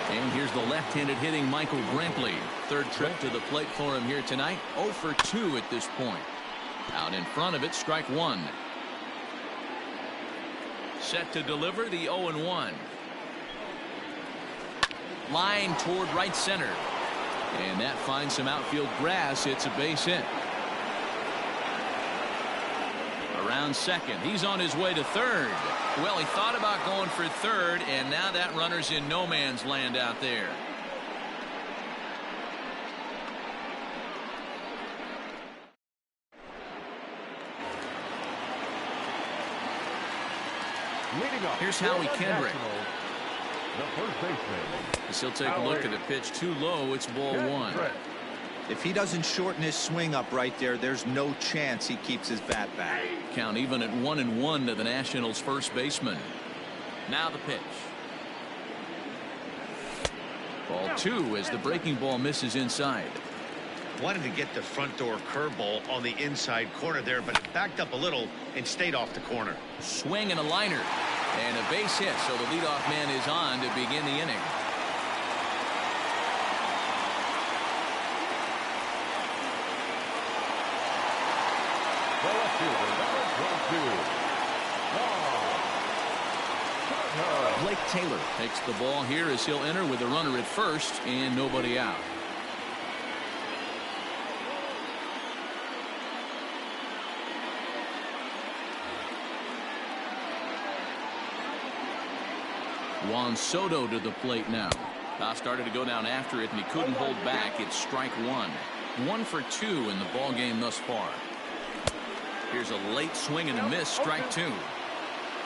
Speaker 1: And here's the left-handed hitting Michael Brantley. 3rd trip to the plate for him here tonight. 0 for 2 at this point. Out in front of it, strike 1. Set to deliver the 0-1. Line toward right center. And that finds some outfield grass. It's a base hit. Around second. He's on his way to third. Well, he thought about going for third, and now that runner's in no man's land out there. Here's Howie Kendrick.
Speaker 3: The first baseman.
Speaker 1: He'll take a look at the pitch too low. It's ball 1.
Speaker 2: If he doesn't shorten his swing up right there, there's no chance he keeps his bat back.
Speaker 1: Count even at 1-1 to the Nationals' first baseman. Now the pitch. Ball 2 as the breaking ball misses inside.
Speaker 4: Wanted to get the front door curveball on the inside corner there, but it backed up a little and stayed off the corner.
Speaker 1: Swing and a liner. And a base hit, so the leadoff man is on to begin the inning. Blake Taylor takes the ball here as he'll enter with a runner at first and nobody out. Juan Soto to the plate now. Started to go down after it, and he couldn't hold back. It's strike 1. 1 for 2 in the ball game thus far. Here's a late swing and a miss. Strike 2.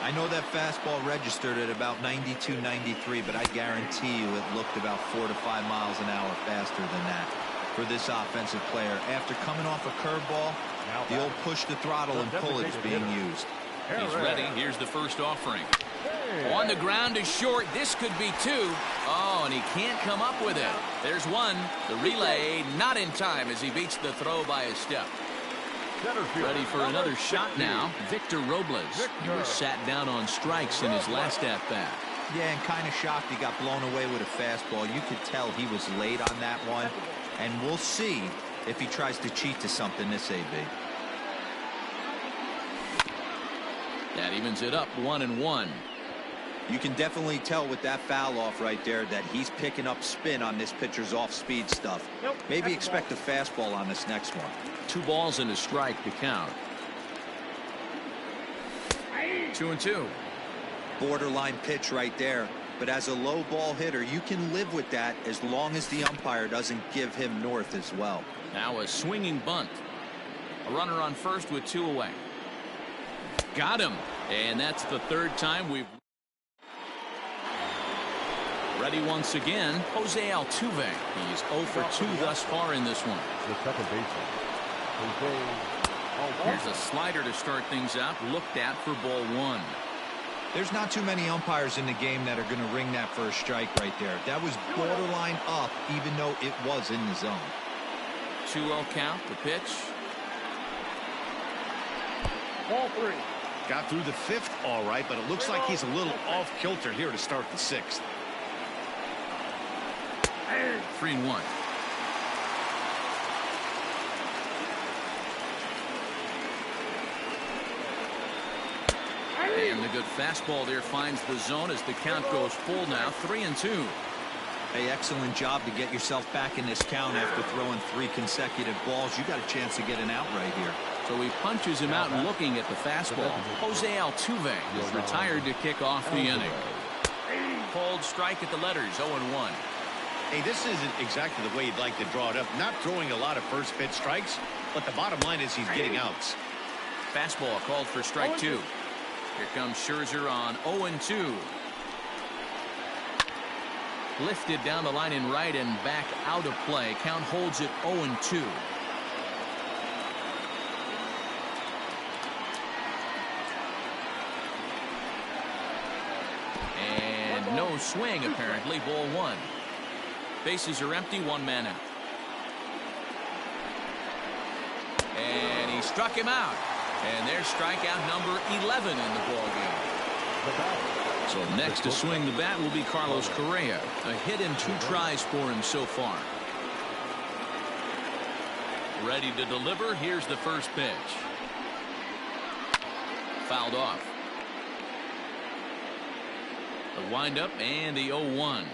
Speaker 2: I know that fastball registered at about 92, 93, but I guarantee you it looked about 4 to 5 miles an hour faster than that for this offensive player. After coming off a curveball, the old push the throttle and pull it is being used.
Speaker 1: He's ready. Here's the first offering. On the ground is short. This could be 2. Oh, and he can't come up with it. There's 1. The relay not in time as he beats the throw by a step. Ready for another shot now. Victor Robles. He was sat down on strikes in his last at-bat.
Speaker 2: Yeah, and kind of shocked he got blown away with a fastball. You could tell he was late on that one. And we'll see if he tries to cheat to something this AB.
Speaker 1: That evens it up 1-1.
Speaker 2: You can definitely tell with that foul off right there that he's picking up spin on this pitcher's off-speed stuff. Maybe expect a fastball on this next one.
Speaker 1: 2 balls and a strike to count. 2-2.
Speaker 2: Borderline pitch right there. But as a low ball hitter, you can live with that as long as the umpire doesn't give him north as well.
Speaker 1: Now a swinging bunt. A runner on first with 2 away. Got him. And that's the 3rd time we've. Ready once again, Jose Altuve. He's 0 for 2 thus far in this one.
Speaker 3: The second baseman, Jose Altuve.
Speaker 1: Here's a slider to start things out. Looked at for ball 1.
Speaker 2: There's not too many umpires in the game that are going to ring that first strike right there. That was borderline up, even though it was in the zone.
Speaker 1: 2-0 count. The pitch.
Speaker 5: Ball 3.
Speaker 4: Got through the 5th all right, but it looks like he's a little off kilter here to start the 6th.
Speaker 1: 3-1. And the good fastball there finds the zone as the count goes full now, 3-2.
Speaker 2: Hey, excellent job to get yourself back in this count after throwing 3 consecutive balls. You got a chance to get an out right here.
Speaker 1: So he punches him out looking at the fastball. Jose Altuve is retired to kick off the inning. Cold strike at the letters, 0-1.
Speaker 4: Hey, this isn't exactly the way you'd like to draw it up. Not throwing a lot of first pitch strikes, but the bottom line is he's getting outs.
Speaker 1: Fastball called for strike 2. Here comes Scherzer on 0-2. Lifted down the line in right and back out of play. Count holds it 0-2. And no swing apparently. Ball 1. Bases are empty. 1 man out. And he struck him out. And there's strikeout number 11 in the ball game. So next to swing the bat will be Carlos Correa. A hit in 2 tries for him so far. Ready to deliver. Here's the first pitch. Fouled off. The windup and the 0-1.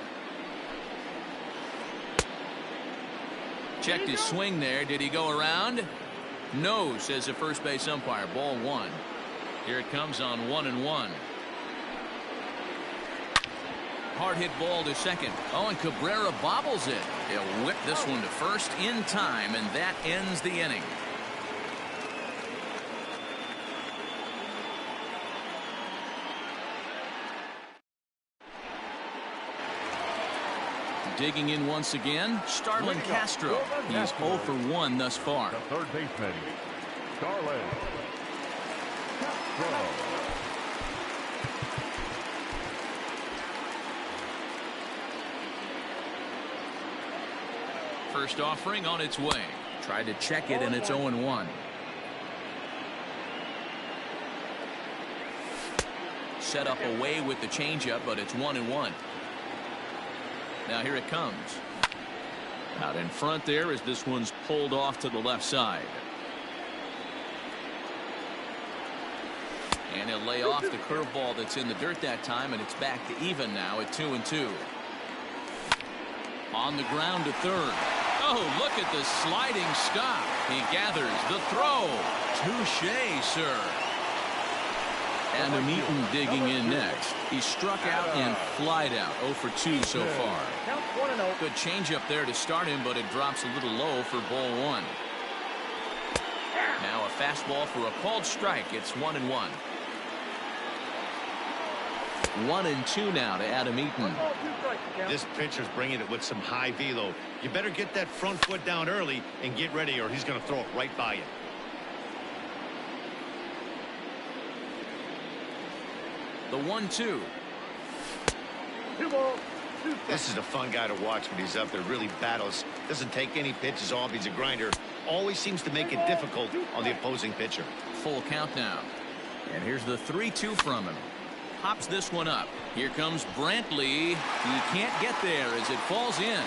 Speaker 1: Checked his swing there. Did he go around? No, says the first base umpire. Ball 1. Here it comes on 1-1. Hard hit ball to second. Oh, and Cabrera bobbles it. He'll whip this one to first in time, and that ends the inning. Digging in once again, Starlin Castro. He's 0 for 1 thus far.
Speaker 3: The third baseman, Starlin Castro.
Speaker 1: First offering on its way. Tried to check it, and it's 0-1. Set up away with the changeup, but it's 1-1. Now here it comes. Out in front there as this one's pulled off to the left side. And he'll lay off the curveball that's in the dirt that time, and it's back to even now at 2-2. On the ground to third. Oh, look at the sliding stop. He gathers the throw. Touché, sir. And Eaton digging in next. He struck out and flied out. 0 for 2 so far. Good changeup there to start him, but it drops a little low for ball 1. Now a fastball for a called strike. It's 1-1. 1-2 now to Adam Eaton.
Speaker 4: This pitcher's bringing it with some high velo. You better get that front foot down early and get ready, or he's going to throw it right by you.
Speaker 1: The 1-2.
Speaker 4: This is a fun guy to watch when he's up there. Really battles. Doesn't take any pitches off. He's a grinder. Always seems to make it difficult on the opposing pitcher.
Speaker 1: Full count now. And here's the 3-2 from him. Pops this one up. Here comes Brantley. He can't get there as it falls in.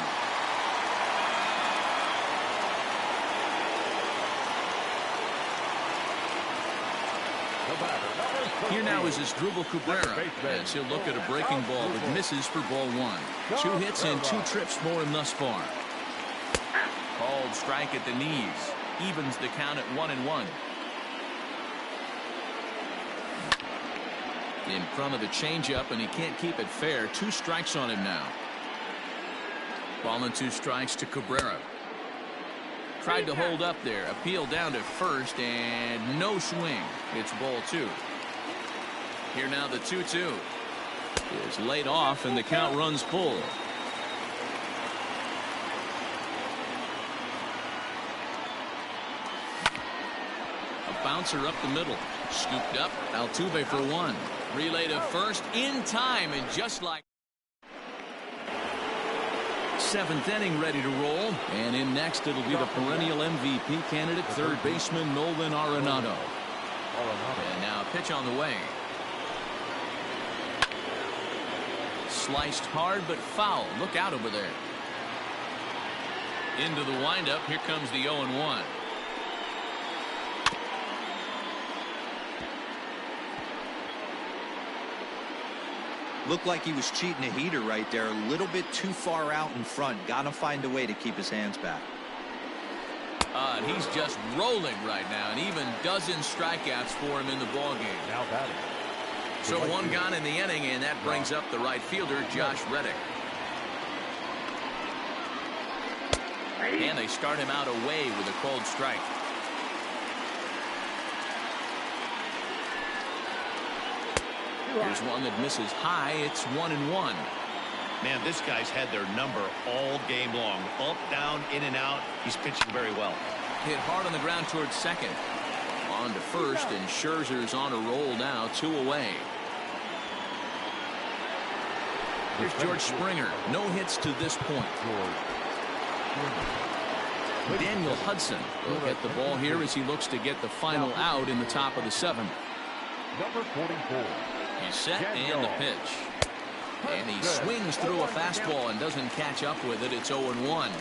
Speaker 1: Here now is Asdrubal Cabrera as he'll look at a breaking ball that misses for ball 1. 2 hits and 2 trips for him thus far. Called strike at the knees. Evens the count at 1-1. In front of the changeup, and he can't keep it fair. 2 strikes on him now. Ball and 2 strikes to Cabrera. Tried to hold up there. Appeal down to first, and no swing. It's ball 2. Here now the 2-2 is laid off, and the count runs full. A bouncer up the middle. Scooped up. Altuve for 1. Relay to first in time, and just like 7th inning ready to roll. And in next it'll be the perennial MVP candidate, third baseman Nolan Arenado. And now a pitch on the way. Sliced hard but foul. Look out over there. Into the windup. Here comes the 0-1.
Speaker 2: Looked like he was cheating a heater right there. A little bit too far out in front. Got to find a way to keep his hands back.
Speaker 1: And he's just rolling right now, and even dozen strikeouts for him in the ballgame.
Speaker 3: Now batting.
Speaker 1: So one gone in the inning, and that brings up the right fielder, Josh Reddick. And they start him out away with a cold strike. Here's one that misses high. It's 1-1.
Speaker 4: Man, this guy's had their number all game long. Up, down, in and out. He's pitching very well.
Speaker 1: Hit hard on the ground towards second. On to first, and Scherzer's on a roll now, 2 away. Here's George Springer. No hits to this point. Daniel Hudson will hit the ball here as he looks to get the final out in the top of the 7th.
Speaker 3: Number 44.
Speaker 1: He's set and the pitch. And he swings through a fastball and doesn't catch up with it. It's 0-1.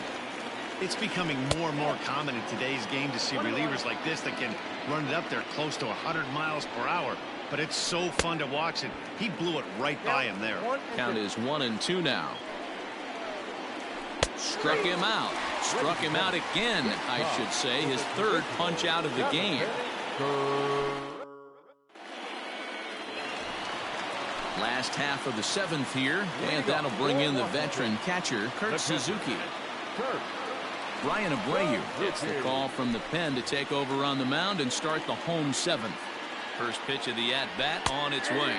Speaker 4: It's becoming more and more common in today's game to see relievers like this that can run it up there close to 100 miles per hour. But it's so fun to watch it. He blew it right by him there.
Speaker 1: Count is 1-2 now. Struck him out. Struck him out again, I should say. His 3rd punch out of the game. Last half of the 7th here, and that'll bring in the veteran catcher, Kurt Suzuki. Brian Abreu gets the call from the pen to take over on the mound and start the home 7th. First pitch of the at-bat on its way.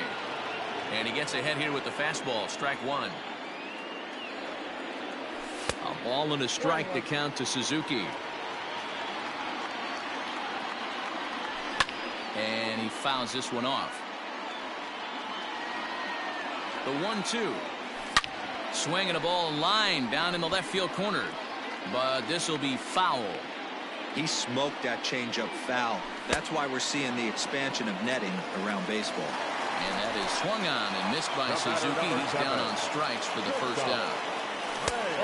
Speaker 1: And he gets ahead here with the fastball, strike 1. A ball and a strike to count to Suzuki. And he fouls this one off. The 1-2. Swinging a ball line down in the left field corner. But this will be foul.
Speaker 2: He smoked that changeup foul. That's why we're seeing the expansion of netting around baseball.
Speaker 1: And that is swung on and missed by Suzuki. He's down on strikes for the first out.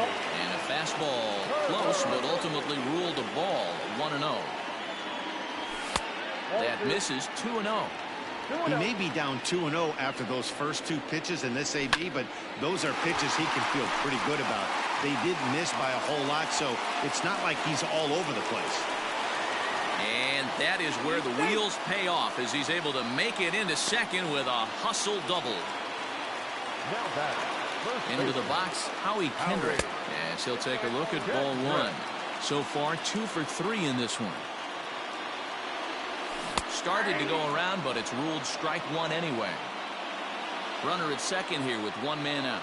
Speaker 1: And a fastball close, but ultimately ruled a ball. 1-0. That misses. 2-0.
Speaker 4: He may be down 2-0 after those first 2 pitches in this AB, but those are pitches he can feel pretty good about. They did miss by a whole lot, so it's not like he's all over the place.
Speaker 1: And that is where the wheels pay off as he's able to make it into second with a hustle double.
Speaker 3: Now batting.
Speaker 1: Into the box, Howie Kendrick. Yes, he'll take a look at ball 1. So far, 2 for 3 in this one. Started to go around, but it's ruled strike 1 anyway. Runner at second here with 1 man out.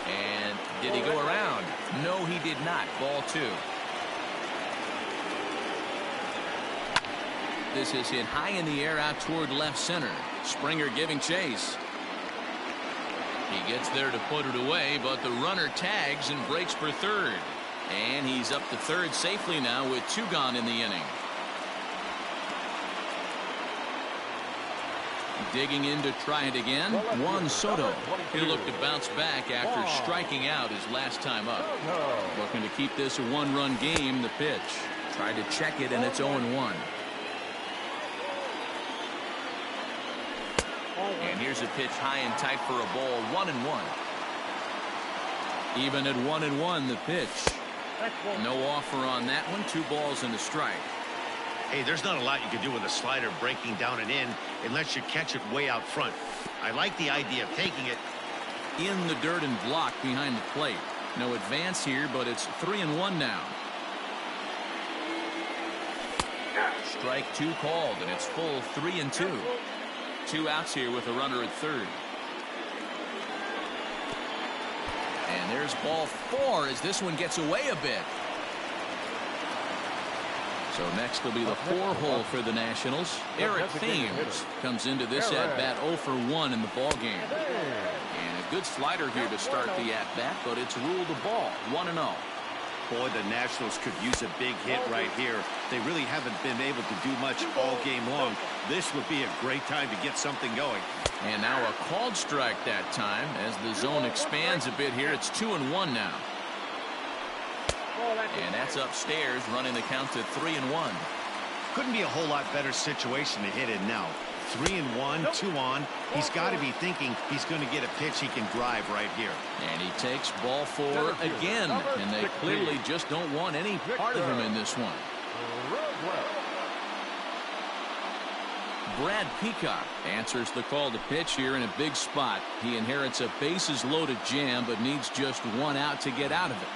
Speaker 1: And did he go around? No, he did not. Ball 2. This is hit high in the air out toward left center. Springer giving chase. He gets there to put it away, but the runner tags and breaks for third. And he's up to third safely now with 2 gone in the inning. Digging in to try it again, Juan Soto. He'll look to bounce back after striking out his last time up. Looking to keep this a 1-run game. The pitch. Tried to check it, and it's 0-1. And here's a pitch high and tight for a ball. 1-1. Even at 1-1, the pitch. No offer on that one. 2 balls and a strike.
Speaker 4: Hey, there's not a lot you can do with a slider breaking down and in unless you catch it way out front. I like the idea of taking it
Speaker 1: in the dirt and blocked behind the plate. No advance here, but it's 3-1 now. Strike 2 called, and it's full 3-2. 2 outs here with a runner at third. And there's ball 4 as this one gets away a bit. So next will be the 4-hole for the Nationals. Eric Thames comes into this at-bat 0 for 1 in the ballgame. And a good slider here to start the at-bat, but it's ruled a ball. 1-0.
Speaker 4: Boy, the Nationals could use a big hit right here. They really haven't been able to do much all game long. This would be a great time to get something going.
Speaker 1: And now a called strike that time as the zone expands a bit here. It's 2-1 now. And that's upstairs, running the count to 3-1.
Speaker 4: Couldn't be a whole lot better situation to hit in now. 3-1, 2 on. He's got to be thinking he's going to get a pitch he can drive right here.
Speaker 1: And he takes ball 4 again, and they clearly just don't want any part of him in this one. Brad Peacock answers the call to pitch here in a big spot. He inherits a bases loaded jam, but needs just 1 out to get out of it.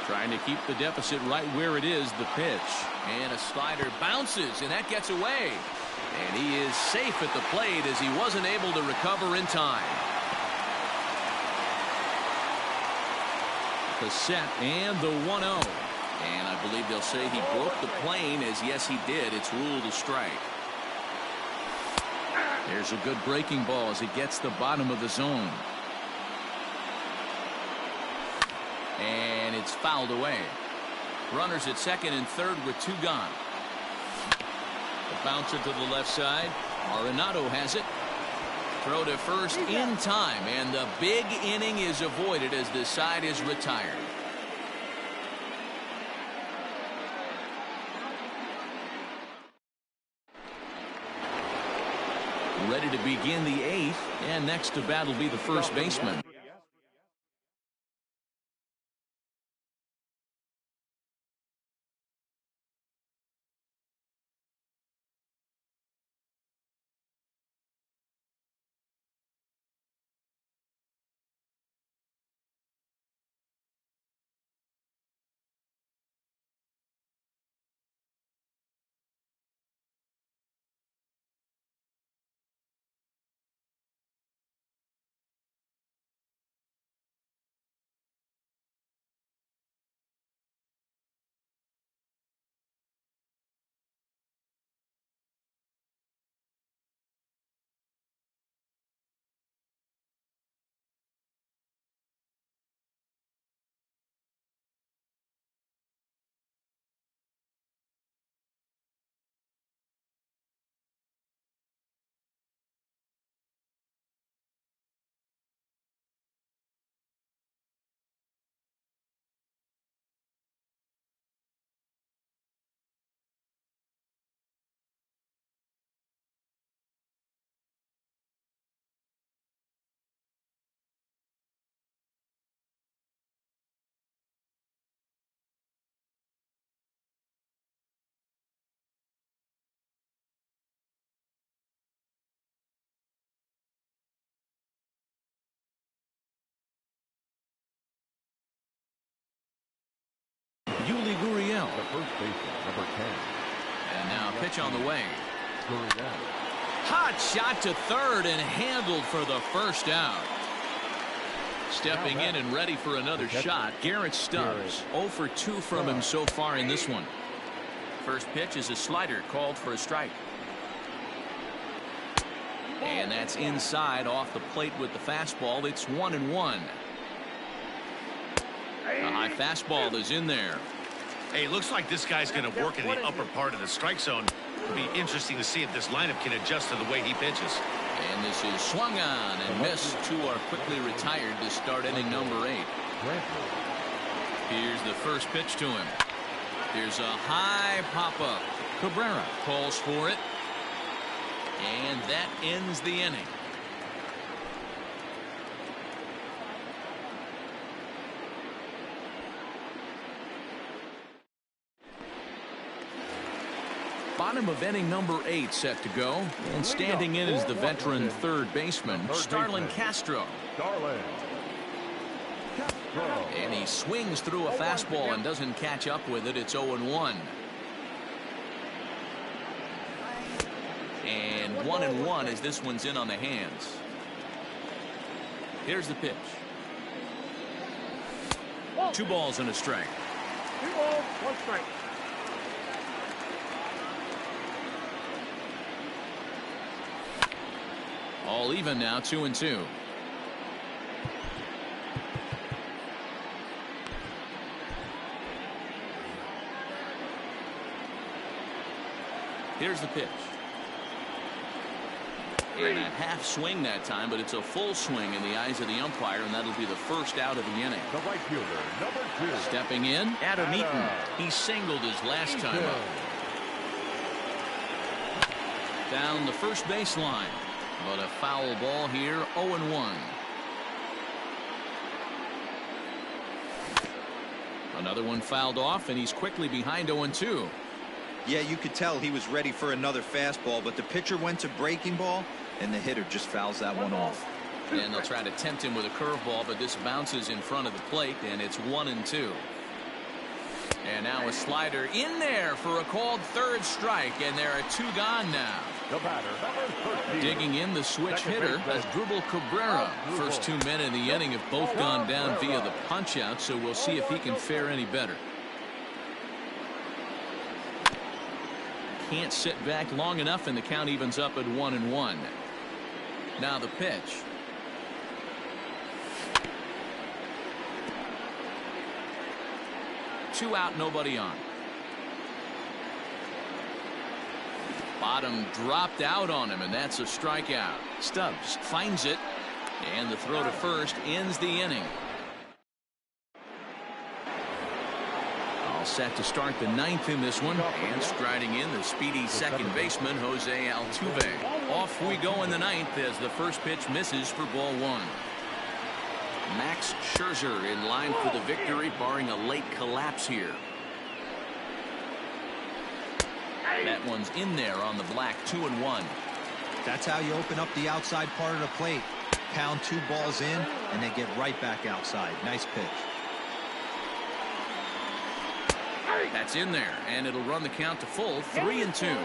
Speaker 1: Trying to keep the deficit right where it is, the pitch. And a slider bounces, and that gets away. And he is safe at the plate as he wasn't able to recover in time. The set and the 1-0. And I believe they'll say he broke the plane, as yes he did. It's ruled a strike. There's a good breaking ball as it gets the bottom of the zone. And it's fouled away. Runners at second and third with 2 gone. The bouncer to the left side. Arenado has it. Throw to first in time, and the big inning is avoided as the side is retired. Ready to begin the 8th, and next to bat will be the first baseman. Yuli Gurriel.
Speaker 3: The first baseman, number 10.
Speaker 1: And now pitch on the way.
Speaker 3: Gurriel.
Speaker 1: Hot shot to third and handled for the first out. Stepping in and ready for another shot, Garrett Stubbs. 0 for 2 from him so far in this one. First pitch is a slider called for a strike. And that's inside off the plate with the fastball. It's 1-1. A high fastball is in there.
Speaker 4: Hey, looks like this guy's going to work in the upper part of the strike zone. It'll be interesting to see if this lineup can adjust to the way he pitches.
Speaker 1: And this is swung on and missed. 2 are quickly retired to start inning number 8. Here's the first pitch to him. Here's a high pop-up. Cabrera calls for it. And that ends the inning. Bottom of inning number 8 set to go. And standing in is the veteran third baseman, Starlin Castro. And he swings through a fastball and doesn't catch up with it. It's 0-1. And 1-1 as this one's in on the hands. Here's the pitch. 2 balls and a strike.
Speaker 5: 2 balls, 1 strike.
Speaker 1: All even now, 2-2. Here's the pitch. And a half swing that time, but it's a full swing in the eyes of the umpire, and that'll be the first out of the inning.
Speaker 3: The right fielder, number 2.
Speaker 1: Stepping in, Adam Eaton. He singled his last time up. Down the first baseline. But a foul ball here, 0-1. Another one fouled off, and he's quickly behind 0-2.
Speaker 2: Yeah, you could tell he was ready for another fastball, but the pitcher went to breaking ball, and the hitter just fouls that one off.
Speaker 1: And they'll try to tempt him with a curveball, but this bounces in front of the plate, and it's 1-2. And now a slider in there for a called third strike, and there are 2 gone now.
Speaker 3: The batter, number 13.
Speaker 1: Digging in the switch hitter, Asdrubal Cabrera. First 2 men in the inning have both gone down via the punch-out, so we'll see if he can fare any better. Can't sit back long enough, and the count evens up at 1-1. Now the pitch. Two out, nobody on. Bottom dropped out on him, and that's a strikeout. Stubbs finds it, and the throw to first ends the inning. All set to start the 9th in this one, and striding in the speedy second baseman Jose Altuve. Off we go in the 9th as the first pitch misses for ball 1. Max Scherzer in line for the victory, barring a late collapse here. That one's in there on the black, 2-1.
Speaker 2: That's how you open up the outside part of the plate. Pound 2 balls in, and they get right back outside. Nice pitch.
Speaker 1: That's in there, and it'll run the count to full, 3-2.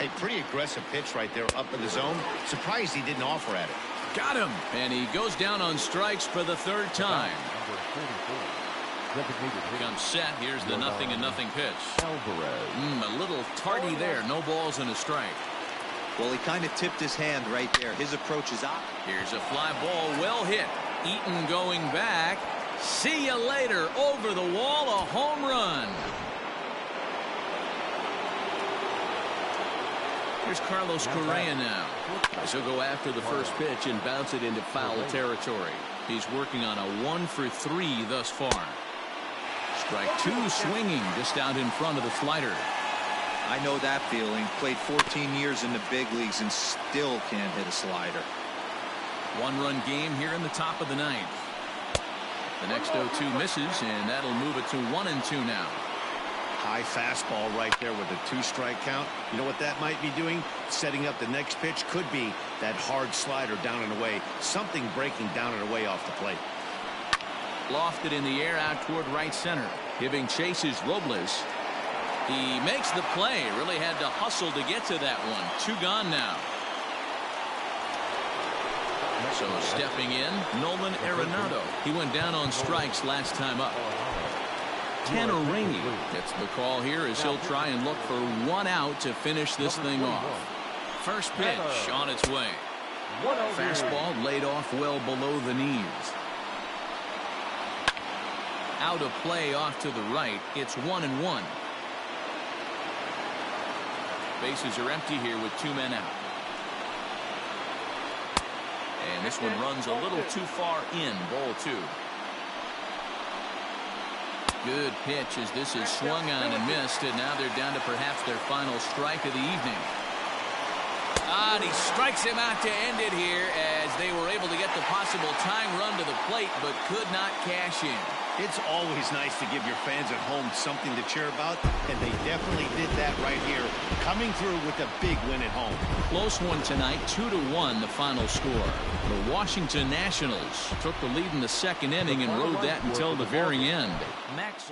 Speaker 4: A pretty aggressive pitch right there up in the zone. Surprised he didn't offer at it.
Speaker 1: Got him, and he goes down on strikes for the 3rd time. Comes set. Here's the 0-0 pitch. A little tardy there. No balls and a strike.
Speaker 2: Well, he kind of tipped his hand right there. His approach is out.
Speaker 1: Here's a fly ball, well hit. Eaton going back. See you later. Over the wall, a home run. Here's Carlos Correa now. He'll go after the first pitch and bounce it into foul territory. He's working on a 1-for-3 thus far. Strike 2 swinging just out in front of the slider.
Speaker 2: I know that feeling. Played 14 years in the big leagues and still can't hit a slider.
Speaker 1: 1-run game here in the top of the 9th. The next 0-2 misses, and that'll move it to 1-2 now.
Speaker 4: High fastball right there with a 2-strike count. You know what that might be doing? Setting up the next pitch. Could be that hard slider down and away. Something breaking down and away off the plate.
Speaker 1: Lofted in the air out toward right center. Giving chase is Robles. He makes the play. Really had to hustle to get to that one. 2 gone now. So stepping in, Nolan Arenado. He went down on strikes last time up. Tanner Rainey gets the call here as he'll try and look for 1 out to finish this thing off. First pitch on its way. Fastball laid off well below the knees. Out of play off to the right. It's 1-1. Bases are empty here with 2 men out. And this one runs a little too far in, ball 2. Good pitch as this is swung on and missed, and now they're down to perhaps their final strike of the evening. And he strikes him out to end it here as they were able to get the possible tying run to the plate but could not cash in.
Speaker 4: It's always nice to give your fans at home something to cheer about, and they definitely did that right here, coming through with a big win at home.
Speaker 1: Close one tonight, 2-1 the final score. The Washington Nationals took the lead in the 2nd inning and rode that until the very end. Max